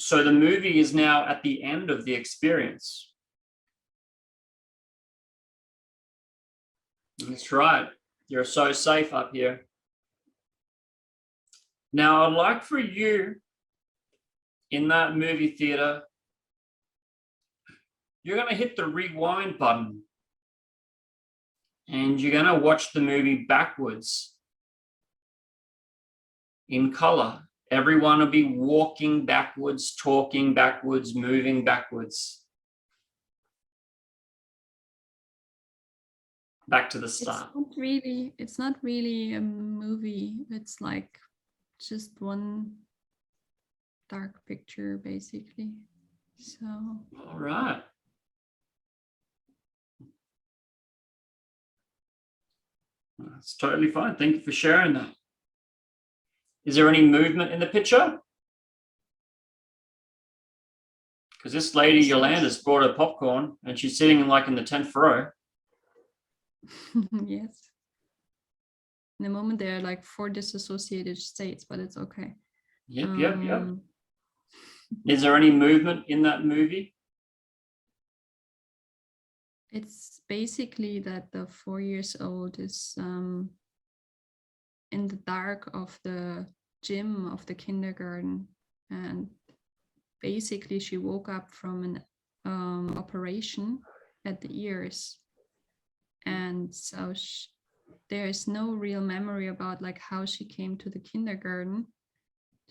So the movie is now at the end of the experience. That's right. You're so safe up here. Now, I'd like for you in that movie theater, you're going to hit the rewind button and you're going to watch the movie backwards in color. Everyone will be walking backwards, talking backwards, moving backwards. Back to the start. It's not really a movie. It's like just one dark picture, basically. So. All right. That's totally fine. Thank you for sharing that. Is there any movement in the picture? Because this lady, Yolanda's brought her popcorn and she's sitting like in the 10th row. Yes. In the moment, there are like 4 disassociated states, but it's okay. Yep. Is there any movement in that movie? It's basically that the 4-year-old is in the dark of the gym of the kindergarten, and basically she woke up from an operation at the ears, and so there is no real memory about like how she came to the kindergarten.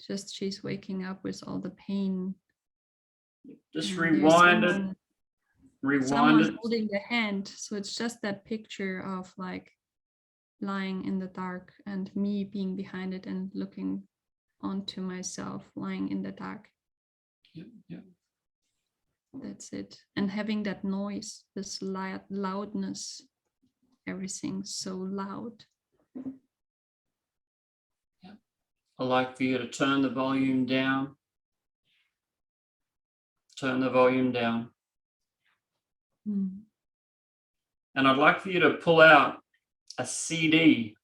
Just she's waking up with all the pain. Just And rewind it. Someone holding the hand, so it's just that picture of like lying in the dark and me being behind it and looking onto myself lying in the dark. Yep. That's it. And having that noise, this loudness, everything so loud. I'd like for you to turn the volume down. Turn the volume down. And I'd like for you to pull out a CD.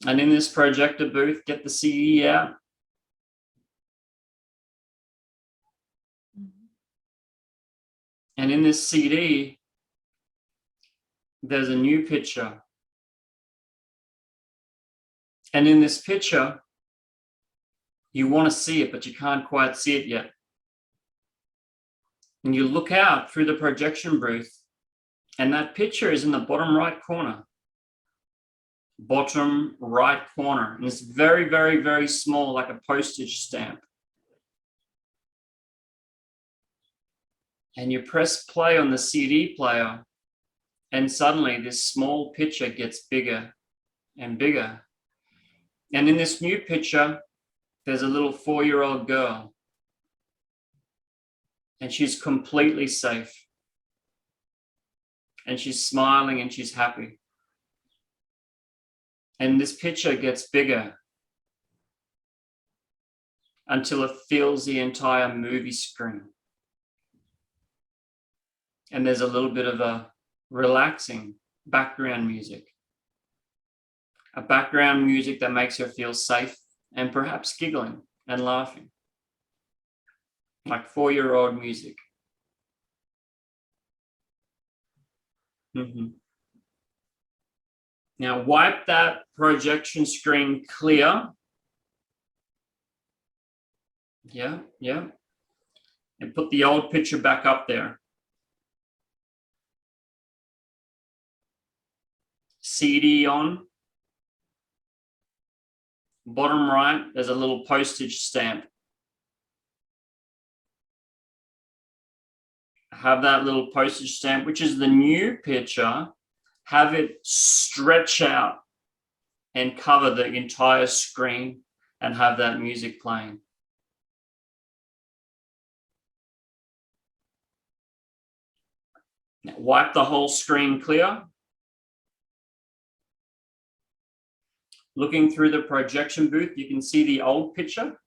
And in this projector booth, get the CD out. And in this CD, there's a new picture. And in this picture, you want to see it, but you can't quite see it yet. And you look out through the projection booth, and that picture is in the bottom right corner. Bottom right corner. And it's very, very, very small, like a postage stamp. And you press play on the CD player, and suddenly this small picture gets bigger and bigger. And in this new picture, there's a little 4-year-old girl. And she's completely safe. And she's smiling and she's happy. And this picture gets bigger until it fills the entire movie screen. And there's a little bit of a relaxing background music. A background music that makes her feel safe and perhaps giggling and laughing. Like 4-year-old music. Now wipe that projection screen clear. Yeah, yeah. And put the old picture back up there. CD on. Bottom right, there's a little postage stamp. Have that little postage stamp, which is the new picture, have it stretch out and cover the entire screen and have that music playing. Now wipe the whole screen clear. Looking through the projection booth, you can see the old picture.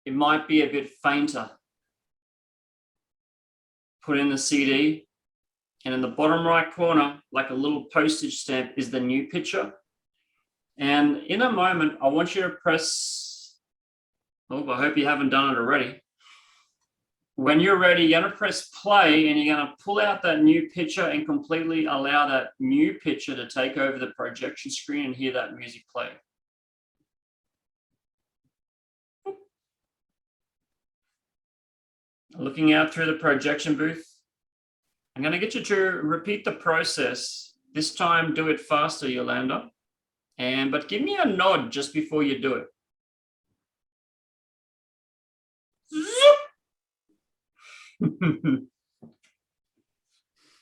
It might be a bit fainter. Put in the CD, and in the bottom right corner, like a little postage stamp, is the new picture. And in a moment, I want you to press, oh, I hope you haven't done it already. When you're ready, you're gonna press play and you're gonna pull out that new picture and completely allow that new picture to take over the projection screen and hear that music play. Looking out through the projection booth, I'm gonna get you to repeat the process. This time, do it faster, Yolanda. But give me a nod just before you do it.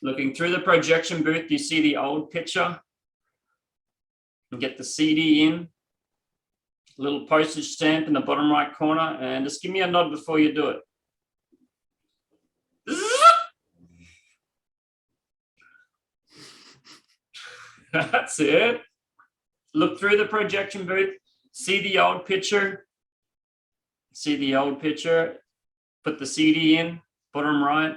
Looking through the projection booth, you see the old picture. And get the CD in. A little postage stamp in the bottom right corner, and just give me a nod before you do it. That's it. Look through the projection booth, see the old picture. See the old picture. Put the CD in, bottom right.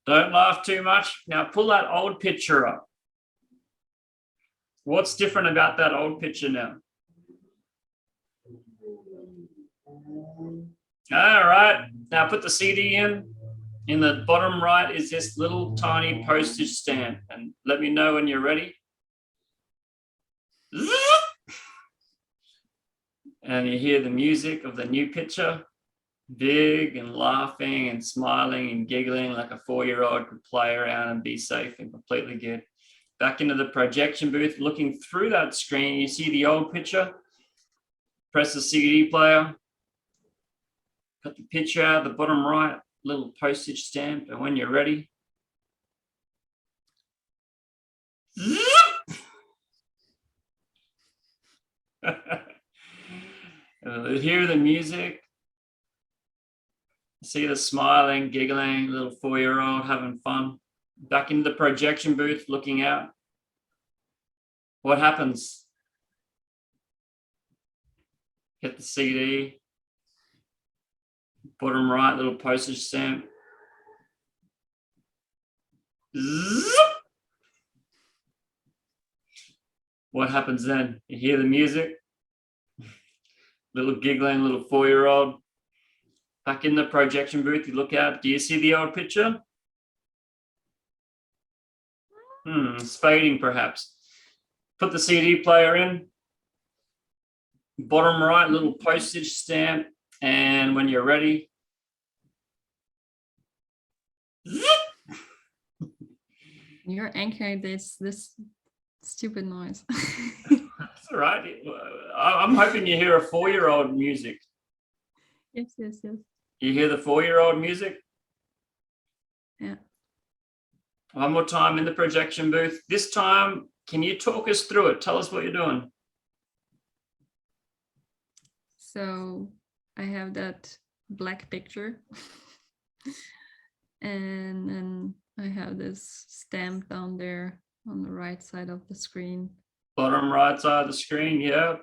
Don't laugh too much. Now pull that old picture up. What's different about that old picture now? All right, now put the CD in. In the bottom right is this little tiny postage stamp, and let me know when you're ready. And you hear the music of the new picture, big and laughing and smiling and giggling like a 4-year-old could play around and be safe and completely good. Back into the projection booth, looking through that screen, you see the old picture. Press the CD player. Got the picture out the bottom right, little postage stamp, and when you're ready. Hear the music. See the smiling, giggling little 4-year-old having fun. Back into the projection booth, looking out. What happens? Hit the CD. Bottom right, little postage stamp. What happens then? You hear the music. Little giggling, little 4-year-old. Back in the projection booth, you look out. Do you see the old picture? It's fading perhaps. Put the CD player in. Bottom right, little postage stamp. And when you're ready. You're anchoring this stupid noise. That's all right. I'm hoping you hear a 4-year-old music. Yes, yes, yes. You hear the 4-year-old music? Yeah. One more time in the projection booth. This time, can you talk us through it? Tell us what you're doing. So I have that black picture. And then I have this stamp down there on the right side of the screen. Bottom right side of the screen, yeah.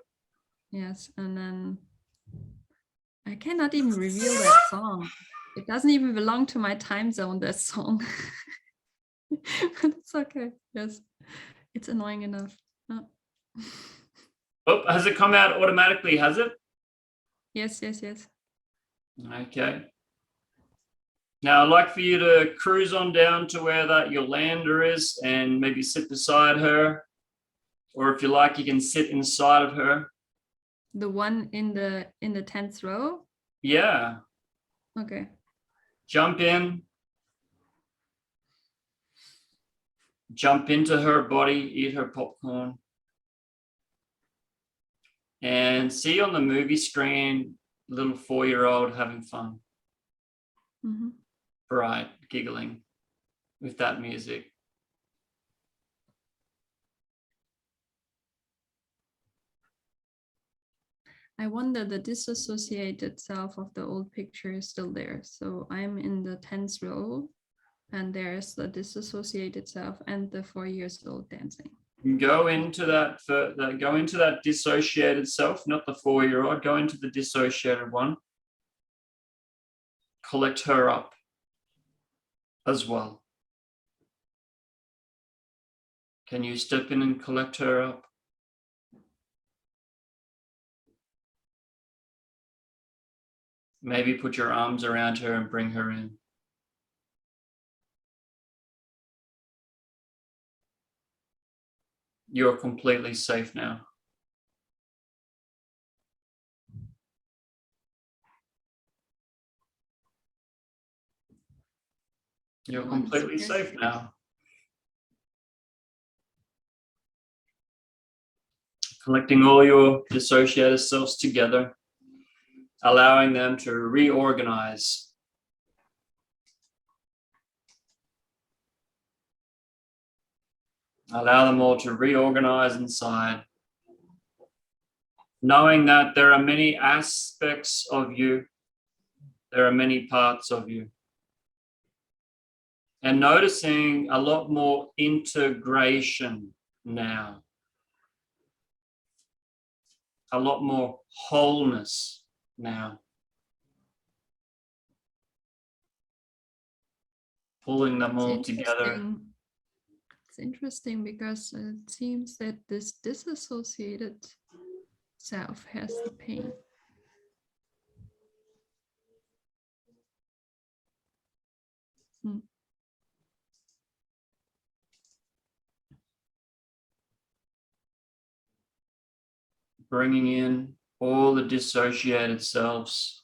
Yes, and then I cannot even reveal that song. It doesn't even belong to my time zone, that song. But it's okay. Yes, it's annoying enough. Oh. Oh, has it come out automatically, has it? Yes, yes, yes. Okay. Now I'd like for you to cruise on down to where that your lander is and maybe sit beside her. Or if you like, you can sit inside of her. The one in the 10th row. Yeah. Okay. Jump in. Jump into her body, eat her popcorn. And see on the movie screen, little 4-year-old having fun. Mm-hmm. Bright, giggling with that music. I wonder the disassociated self of the old picture is still there. So I'm in the 10th row and there's the disassociated self and the 4 years old dancing. Go into that dissociated self, not the 4-year-old. Go into the dissociated one. Collect her up as well. Can you step in and collect her up? Maybe put your arms around her and bring her in. You're completely safe now. You're completely safe now. Collecting all your dissociated selves together, allowing them to reorganize. Allow them all to reorganize inside, knowing that there are many aspects of you, there are many parts of you, and noticing a lot more integration now, a lot more wholeness now, pulling them all together. It's interesting because it seems that this disassociated self has the pain. Bringing in all the dissociated selves.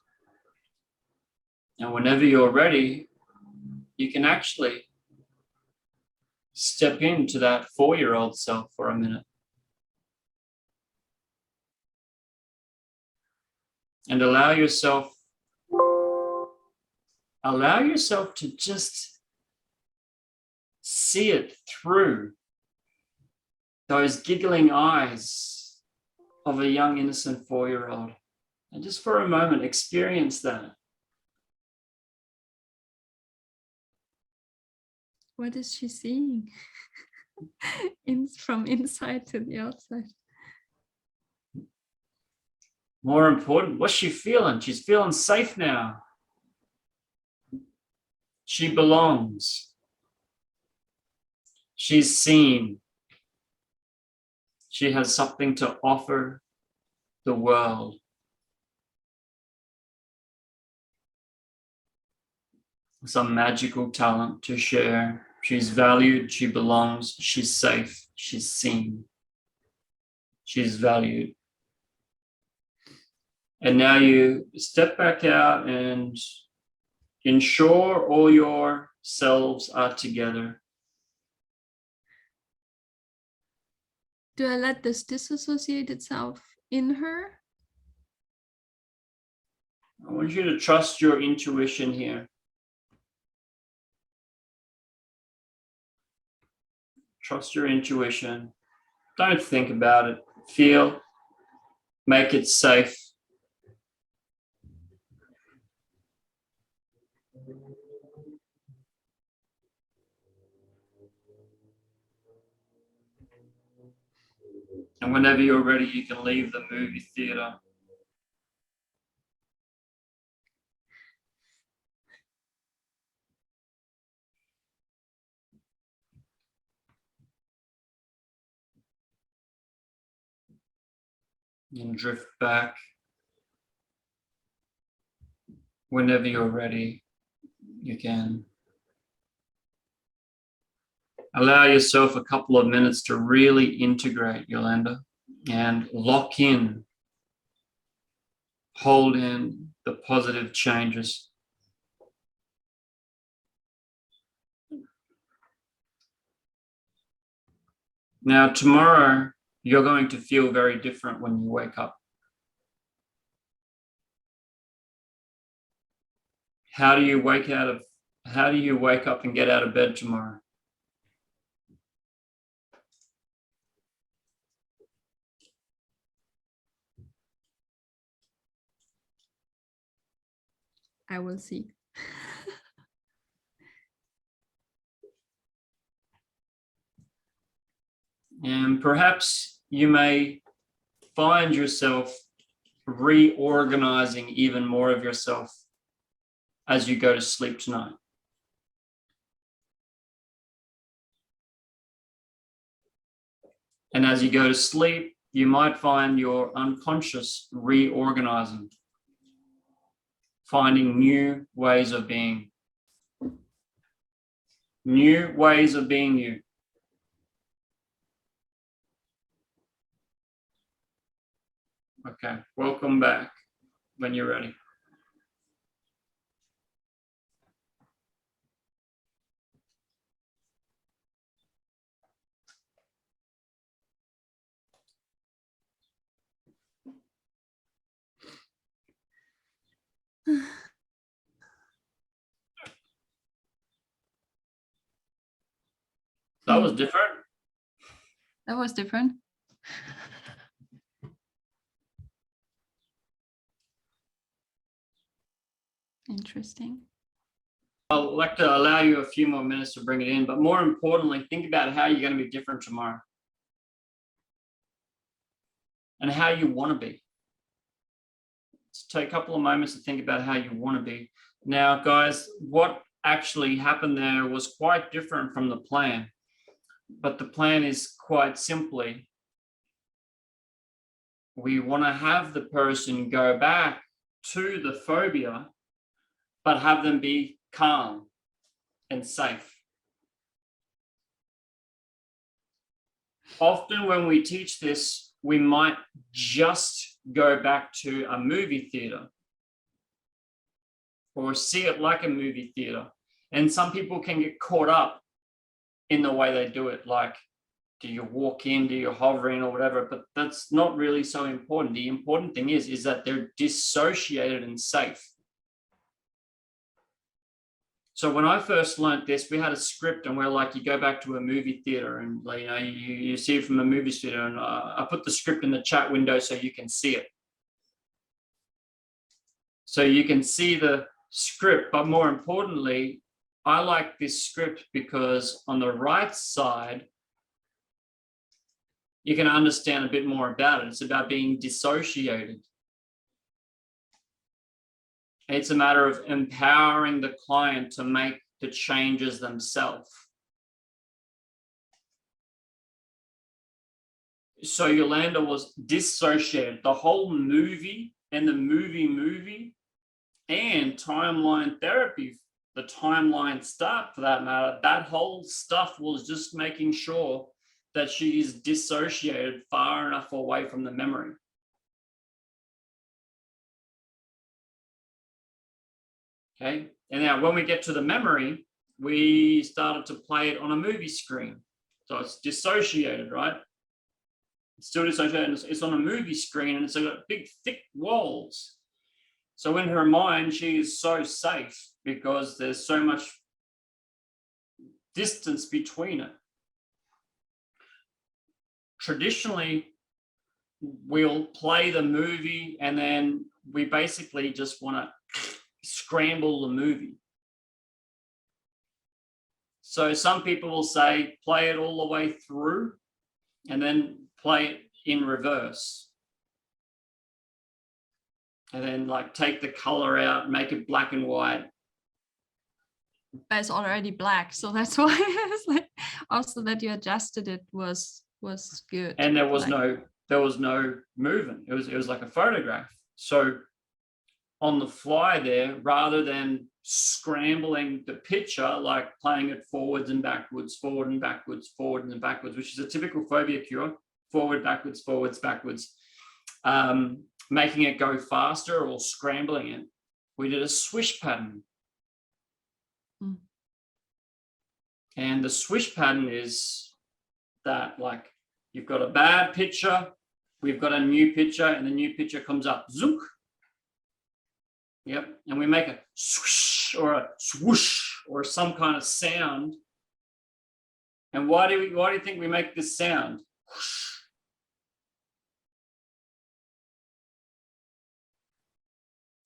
And whenever you're ready, you can actually step into that 4-year-old self for a minute. And allow yourself to just see it through those giggling eyes of a young, innocent 4-year-old. And just for a moment, experience that. What is she seeing? From inside to the outside. More important, what's she feeling? She's feeling safe now. She belongs. She's seen. She has something to offer the world. Some magical talent to share. She's valued, she belongs, she's safe, she's seen. She's valued. And now you step back out and ensure all your selves are together. Do I let this disassociated self in her? I want you to trust your intuition here. Trust your intuition. Don't think about it. Feel. Make it safe. And whenever you're ready, you can leave the movie theater. And drift back Whenever you're ready, you can allow yourself a couple of minutes to really integrate, Yolanda, and lock in, hold in the positive changes. Now, tomorrow, you're going to feel very different when you wake up. How do you wake up and get out of bed tomorrow? I will see. And perhaps you may find yourself reorganizing even more of yourself as you go to sleep tonight. And as you go to sleep, you might find your unconscious reorganizing, finding new ways of being. New ways of being you. Okay, welcome back when you're ready. That was different. That was different. Interesting. I'd like to allow you a few more minutes to bring it in, but more importantly, think about how you're going to be different tomorrow and how you want to be. Let's take a couple of moments to think about how you want to be. Now, guys, what actually happened there was quite different from the plan, but the plan is quite simply, we want to have the person go back to the phobia, but have them be calm and safe. Often when we teach this, we might just go back to a movie theater or see it like a movie theater. And some people can get caught up in the way they do it, like, do you walk in, do you hover in or whatever, but that's not really so important. The important thing is that they're dissociated and safe. So when I first learned this, we had a script and we're like, you go back to a movie theater and you see it from a movie theater, and I put the script in the chat window so you can see it. So you can see the script, but more importantly, I like this script because on the right side, you can understand a bit more about it. It's about being dissociated. It's a matter of empowering the client to make the changes themselves. So Yolanda was dissociated. The whole movie and the movie and timeline therapy, the timeline start for that matter, that whole stuff was just making sure that she is dissociated far enough away from the memory. Okay, and now when we get to the memory, we started to play it on a movie screen. So it's dissociated, right? It's still dissociated. It's on a movie screen and it's got big, thick walls. So in her mind, she is so safe because there's so much distance between it. Traditionally, we'll play the movie and then we basically just want to scramble the movie. So some people will say, play it all the way through and then play it in reverse. And then like take the color out, make it black and white. But it's already black, so that's why it's like also that you adjusted it was good. And there was like, no movement. It was like a photograph. So on the fly there, rather than scrambling the picture, like playing it forwards and backwards, forward and backwards, forward and backwards, which is a typical phobia cure, forward, backwards, forwards, backwards, making it go faster or scrambling it. We did a swish pattern. And the swish pattern is that, like, you've got a bad picture, we've got a new picture, and the new picture comes up, zook. Yep, and we make a swish or a swoosh or some kind of sound. And why do you think we make this sound?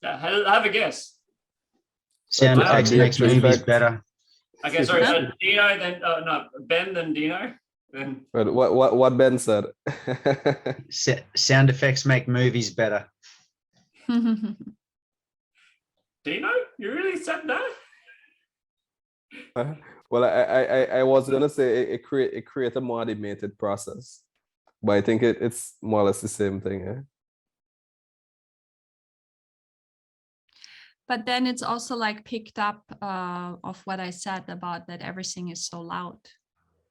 Have a guess. Sound effects makes movies better. Okay, sorry, Dino, then no, Ben, then Dino. Then But what Ben said. Sound effects make movies better. Dino, you really said that? Well, I was gonna say it create a more automated process, but I think it's more or less the same thing. Eh? But then it's also like picked up of what I said about that everything is so loud.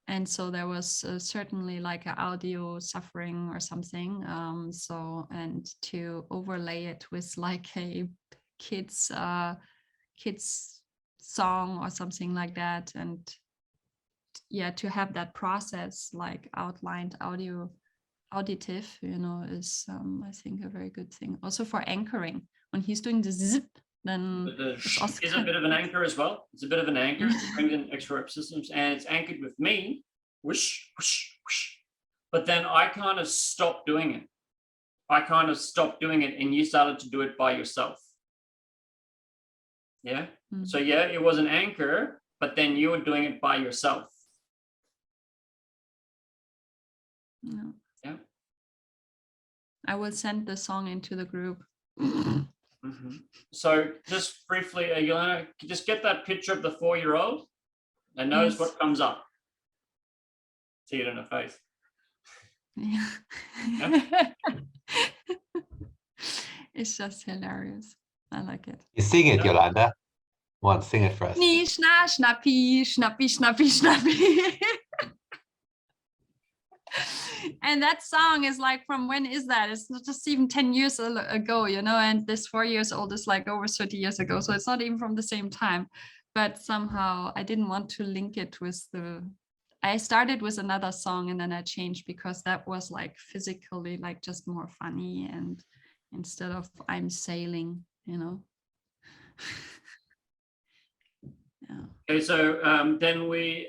And so there was certainly like an audio suffering or something. And to overlay it with like a kids song or something like that. And yeah, to have that process like outlined auditive, is I think a very good thing. Also for anchoring, when he's doing the zip, then it's a bit of an anchor as well. It's a bit of an anchor. It brings in extra rep systems, and it's anchored with me, whoosh, whoosh, whoosh. But then I kind of stopped doing it. And you started to do it by yourself. Yeah. Mm. So yeah, it was an anchor, but then you were doing it by yourself. No. Yeah. I will send the song into the group. Mm-hmm. So just briefly, Yelena, just get that picture of the 4-year-old and notice Yes. what comes up. See it in her face. Yeah. Yeah. It's just hilarious. I like it. You sing it, Yolanda. One, sing it for us. Nee, schna, schnappi, schnappi, schnappi, schnappi. And that song is like, from when is that? It's not just even 10 years ago, and this 4 years old is like over 30 years ago. So it's not even from the same time. But somehow I didn't want to link it with I started with another song and then I changed because that was like physically like just more funny, and instead of I'm sailing, Yeah. Okay, so then we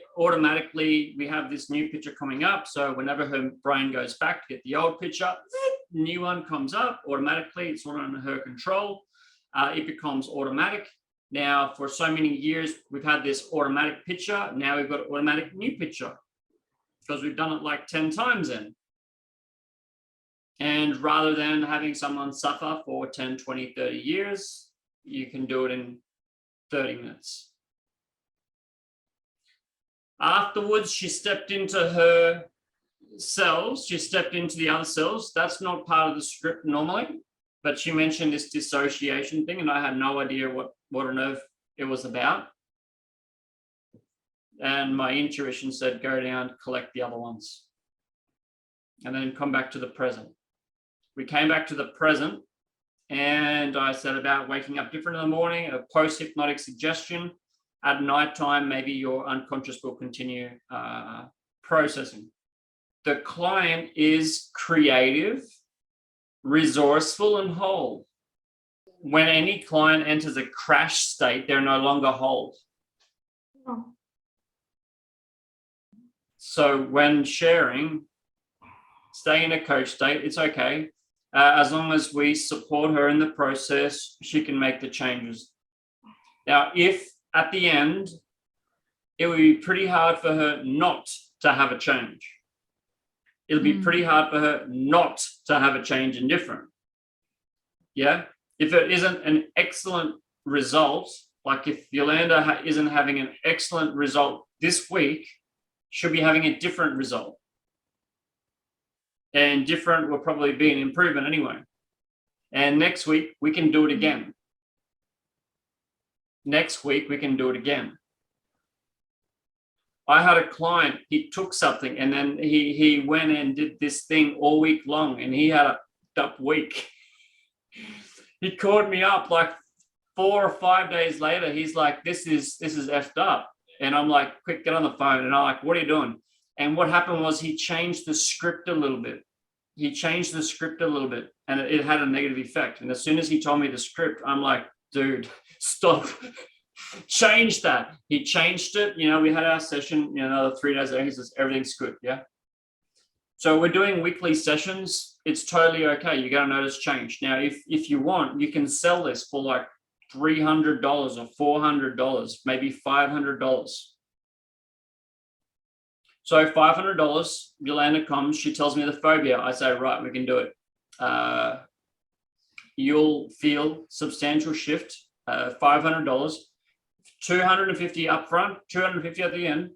have this new picture coming up. So whenever her brain goes back to get the old picture, new one comes up automatically. It's not under her control. It becomes automatic. Now, for so many years, we've had this automatic picture. Now we've got automatic new picture because we've done it like 10 times in. And rather than having someone suffer for 10, 20, 30 years, you can do it in 30 minutes. Afterwards, she stepped into her cells. She stepped into the other cells. That's not part of the script normally, but she mentioned this dissociation thing, and I had no idea what on earth it was about. And my intuition said, go down, collect the other ones, and then come back to the present. We came back to the present, and I said about waking up different in the morning, a post-hypnotic suggestion. At nighttime, maybe your unconscious will continue processing. The client is creative, resourceful, and whole. When any client enters a crash state, they're no longer whole. Oh. So when sharing, stay in a coach state, it's okay. As long as we support her in the process, she can make the changes. Now, if at the end, it would be pretty hard for her not to have a change. It'll be pretty hard for her not to have a change in different. Yeah. If it isn't an excellent result, like if Yolanda isn't having an excellent result this week, she'll be having a different result. And different will probably be an improvement anyway. And next week, we can do it again. Next week, we can do it again. I had a client, he took something and then he went and did this thing all week long and he had a up week. He called me up like 4 or 5 days later. He's like, this is effed up. And I'm like, quick, get on the phone. And I'm like, what are you doing? And what happened was he changed the script a little bit. And it had a negative effect. And as soon as he told me the script, I'm like, dude, stop. Change that. He changed it. You know, we had our session, you know, another 3 days later, he says, everything's good. Yeah. So we're doing weekly sessions. It's totally okay. You're going to notice change. Now, if you want, you can sell this for like $300 or $400, maybe $500. So $500, Yolanda comes, she tells me the phobia. I say, right, we can do it. You'll feel substantial shift, $500, 250 upfront, 250 at the end.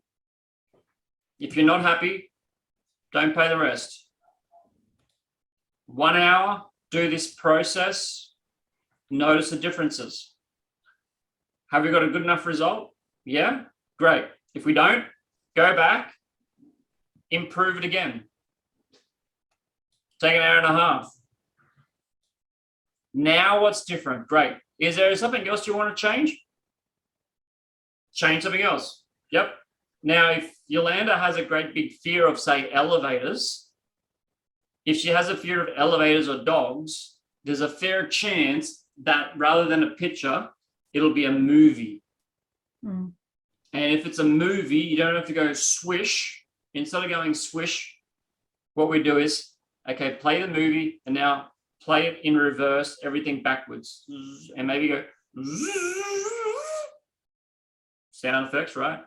If you're not happy, don't pay the rest. 1 hour, do this process, notice the differences. Have we got a good enough result? Yeah, great. If we don't, go back, improve it again. Take an hour and a half. Now what's different? Great. Is there something else you want to change? Change something else. Yep. Now, if Yolanda has a great big fear of, say, elevators, if she has a fear of elevators or dogs, there's a fair chance that rather than a picture, it'll be a movie. Mm. And if it's a movie, you don't have to go swish. Instead of going swish, what we do is, okay, play the movie and now play it in reverse, everything backwards. And maybe go sound effects, right?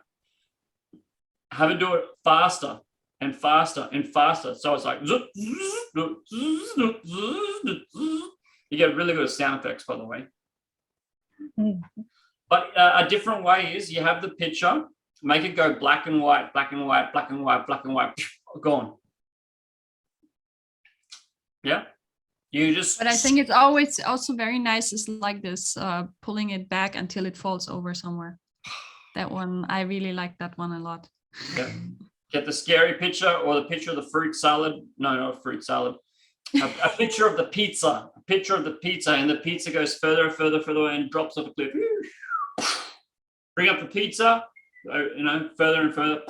Have it do it faster and faster and faster. So it's like, you get really good at sound effects, by the way. But a different way is you have the picture, make it go black and white, black and white, black and white, black and white, gone. Yeah. You just. But I think it's always also very nice is like this, pulling it back until it falls over somewhere. That one, I really like that one a lot. Yeah. Get the scary picture or the picture of the fruit salad. No, not fruit salad. A picture of the pizza. A picture of the pizza, and the pizza goes further and further, further away and drops off a cliff. Bring up the pizza, you know, further and further.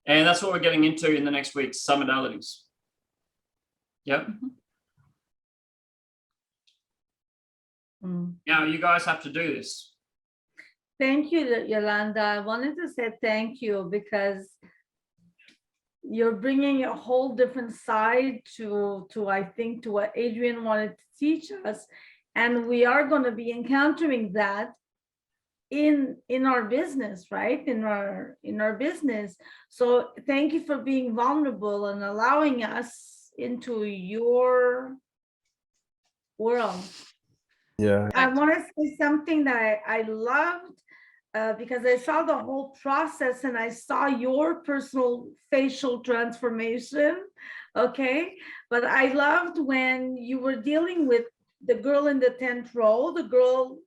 And that's what we're getting into in the next week, some modalities. Yep. Now you guys have to do this. Thank you, Yolanda. I wanted to say thank you because you're bringing a whole different side to I think to what Adrian wanted to teach us, and we are going to be encountering that in our business, right? In our business. So thank you for being vulnerable and allowing us into your world. Yeah. I want to say something that I loved because I saw the whole process and I saw your personal facial transformation. Okay. But I loved when you were dealing with the girl in the 10th row, the girl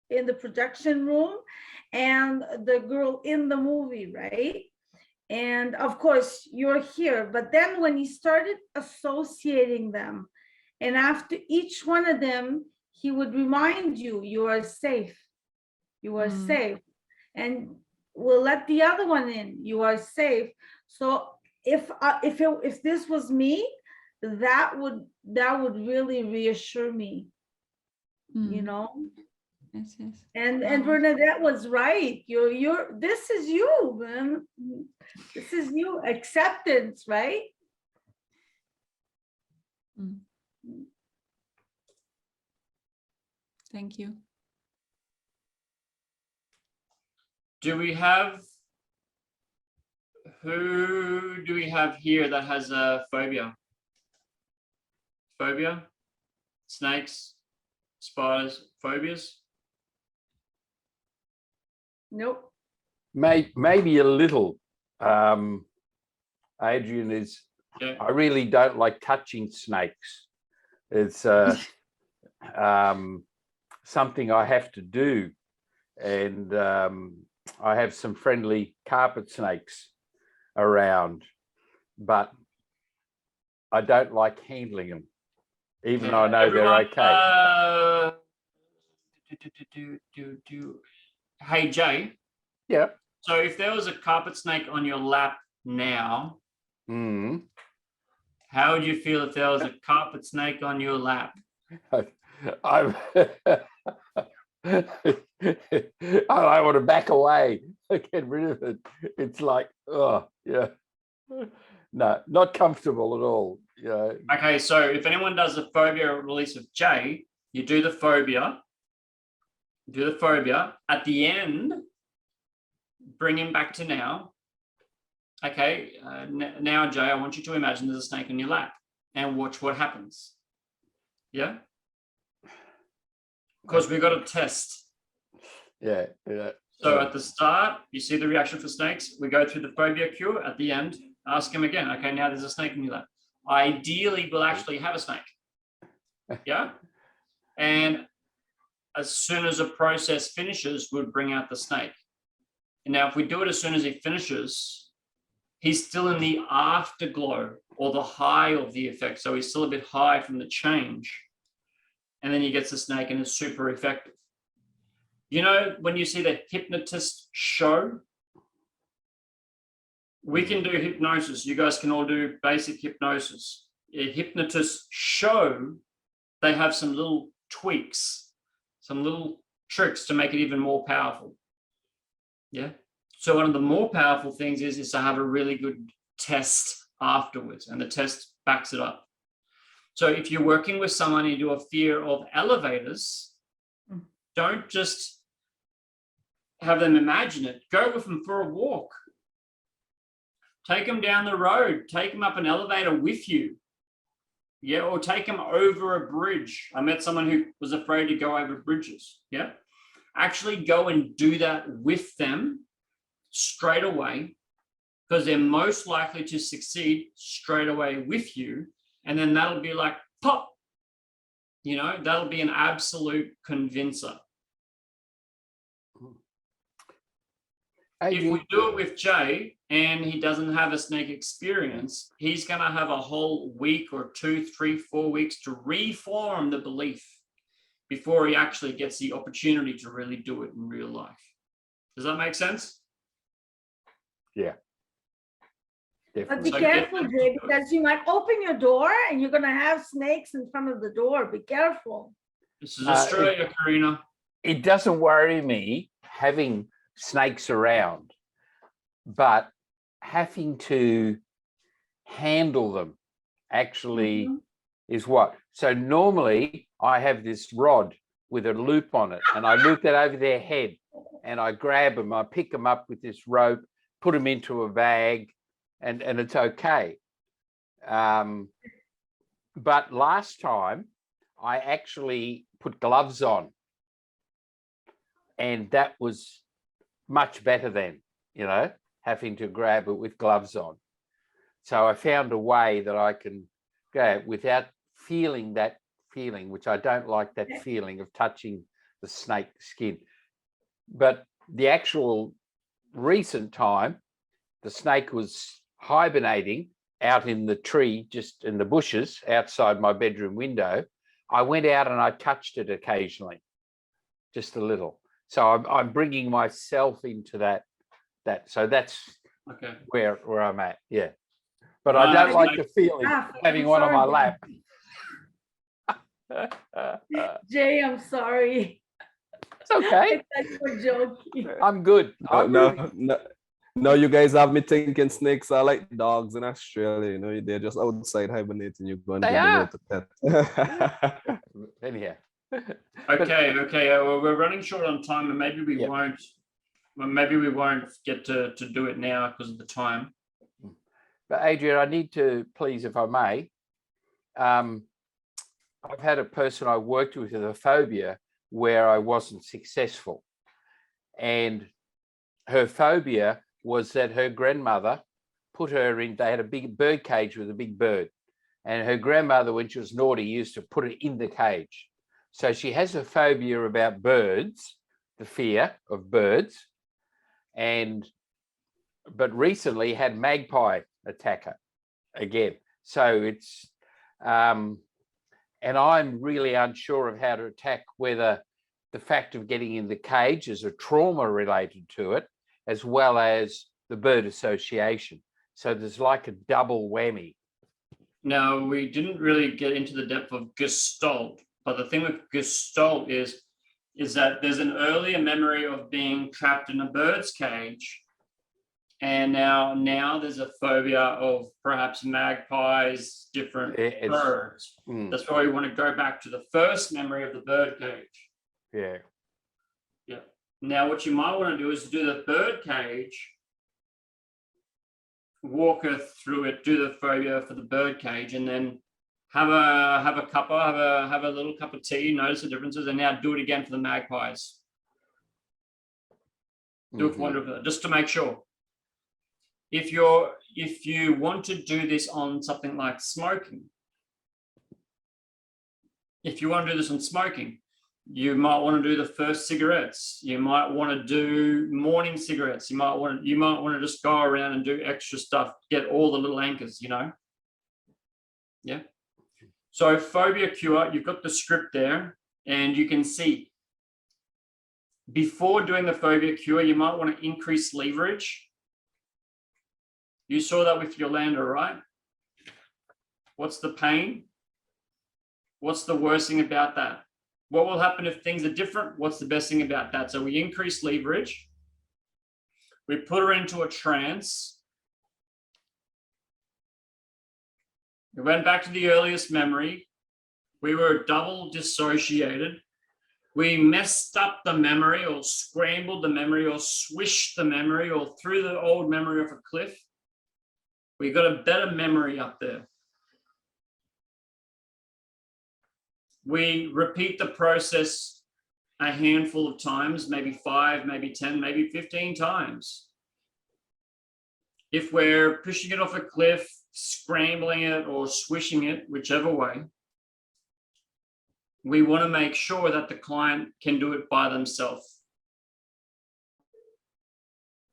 in the projection room, and the girl in the movie, right? And of course, you're here. But then when you started associating them, and after each one of them, he would remind you, you are safe. You are safe. And we'll let the other one in. You are safe. So if this was me, that would really reassure me. You know? Yes, yes. And Bernadette was right. This is you, man. This is you. Acceptance, right? Thank you. Do we have, who do we have here that has a phobia? Phobia? Snakes, spiders, phobias? Nope. Maybe a little. Adrian is, Yeah. I really don't like touching snakes. It's something I have to do. and I have some friendly carpet snakes around, but I don't like handling them, even though I know Everyone, they're okay. Hey, Jay. Yeah. So if there was a carpet snake on your lap now, how would you feel if there was a carpet snake on your lap? I want to back away, get rid of it. It's like, oh yeah, no, not comfortable at all. You know. Okay, so if anyone does the phobia release of Jay, you do the phobia. At the end, bring him back to now. Okay, now Jay, I want you to imagine there's a snake in your lap and watch what happens. Yeah? Because we've got a test. Yeah. So at the start, you see the reaction for snakes. We go through the phobia cure. At the end, ask him again. Okay, now there's a snake in your lap. Ideally, we'll actually have a snake. Yeah? And as soon as a process finishes, we'll bring out the snake. And now, if we do it as soon as he finishes, he's still in the afterglow or the high of the effect. So he's still a bit high from the change. And then he gets the snake and it's super effective. You know, when you see the hypnotist show, we can do hypnosis. You guys can all do basic hypnosis. A hypnotist show, they have some little tweaks, some little tricks to make it even more powerful. Yeah. So one of the more powerful things is to have a really good test afterwards, and the test backs it up. So if you're working with someone and you do a fear of elevators, don't just have them imagine it. Go with them for a walk. Take them down the road. Take them up an elevator with you. Yeah, or take them over a bridge. I met someone who was afraid to go over bridges. Yeah. Actually go and do that with them straight away, because they're most likely to succeed straight away with you. And then that'll be like, pop, you know, that'll be an absolute convincer. If we do it with Jay and he doesn't have a snake experience, he's going to have a whole week or 2, 3, 4 weeks to reform the belief before he actually gets the opportunity to really do it in real life. Does that make sense? Yeah. But be So careful, Jay, because you might open your door and you're going to have snakes in front of the door. Be careful. This is Australia, Karina. It doesn't worry me having snakes around, but having to handle them actually is what. So normally I have this rod with a loop on it, and I loop that over their head, and I grab them, I pick them up with this rope, put them into a bag, and it's okay. But last time I actually put gloves on, and that was much better than, you know, having to grab it with gloves on. So I found a way that I can grab without feeling that feeling, which I don't like, that feeling of touching the snake skin. But the actual recent time, the snake was hibernating out in the tree, just in the bushes outside my bedroom window. I went out and I touched it occasionally, just a little. So I'm bringing myself into that. So that's okay. where I'm at. Yeah. But I don't like the feeling of having one on my lap. Jay, I'm sorry. It's okay. We're joking. I'm good. No, you guys have me thinking snakes are like dogs in Australia. You know, they're just outside hibernating. You go and give them out to pet. Anyhow. Okay. Well, we're running short on time, and maybe we won't. Well, maybe we won't get to do it now because of the time. But Adrian, I need to, please, if I may. I've had a person I worked with a phobia where I wasn't successful, and her phobia was that her grandmother put her in. They had a big bird cage with a big bird, and her grandmother, when she was naughty, used to put it in the cage. So she has a phobia about birds, the fear of birds, but recently had magpie attack her again. So it's, and I'm really unsure of how to attack whether the fact of getting in the cage is a trauma related to it, as well as the bird association. So there's like a double whammy. Now, we didn't really get into the depth of Gestalt, but the thing with Gestalt is that there's an earlier memory of being trapped in a bird's cage. And now there's a phobia of perhaps magpies, different birds. That's why we want to go back to the first memory of the bird cage. Yeah. Yeah. Now, what you might want to do is do the bird cage, walk her through it, do the phobia for the bird cage, and then have a cuppa, have a little cup of tea, notice the differences, and now do it again for the magpies. Do it for just to make sure. If you want to do this on something like smoking, you might want to do the first cigarettes. You might want to do morning cigarettes. You might want to just go around and do extra stuff, get all the little anchors, you know. Yeah. So phobia cure, you've got the script there, and you can see before doing the phobia cure, you might want to increase leverage. You saw that with Yolanda, right? What's the pain? What's the worst thing about that? What will happen if things are different? What's the best thing about that? So we increase leverage. We put her into a trance. We went back to the earliest memory. We were double dissociated. We messed up the memory, or scrambled the memory, or swished the memory, or threw the old memory off a cliff. We got a better memory up there. We repeat the process a handful of times, maybe 5, maybe 10, maybe 15 times. If we're pushing it off a cliff, scrambling it, or swishing it, whichever way, we want to make sure that the client can do it by themselves.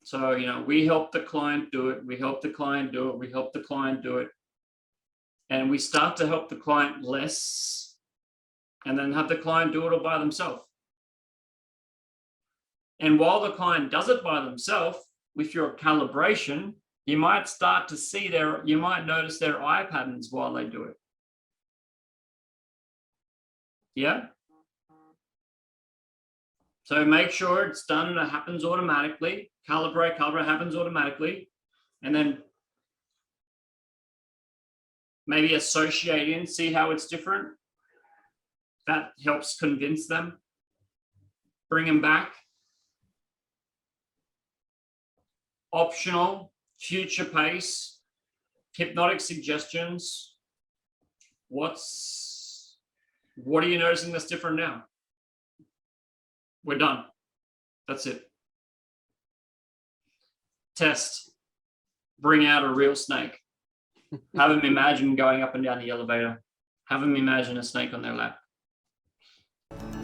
So, you know, we help the client do it. We help the client do it. We help the client do it. And we start to help the client less, and then have the client do it all by themselves. And while the client does it by themselves, with your calibration, you might start to see you might notice their eye patterns while they do it. Yeah? So make sure it's done and it happens automatically. Calibrate happens automatically. And then maybe associate in, see how it's different. That helps convince them. Bring them back. Optional, future pace, hypnotic suggestions. What are you noticing that's different now? We're done. That's it. Test. Bring out a real snake. Have them imagine going up and down the elevator. Have them imagine a snake on their lap.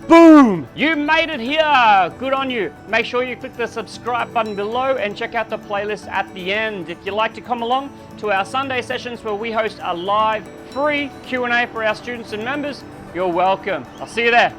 Boom! You made it here! Good on you. Make sure you click the subscribe button below and check out the playlist at the end. If you'd like to come along to our Sunday sessions where we host a live free Q&A for our students and members, you're welcome. I'll see you there.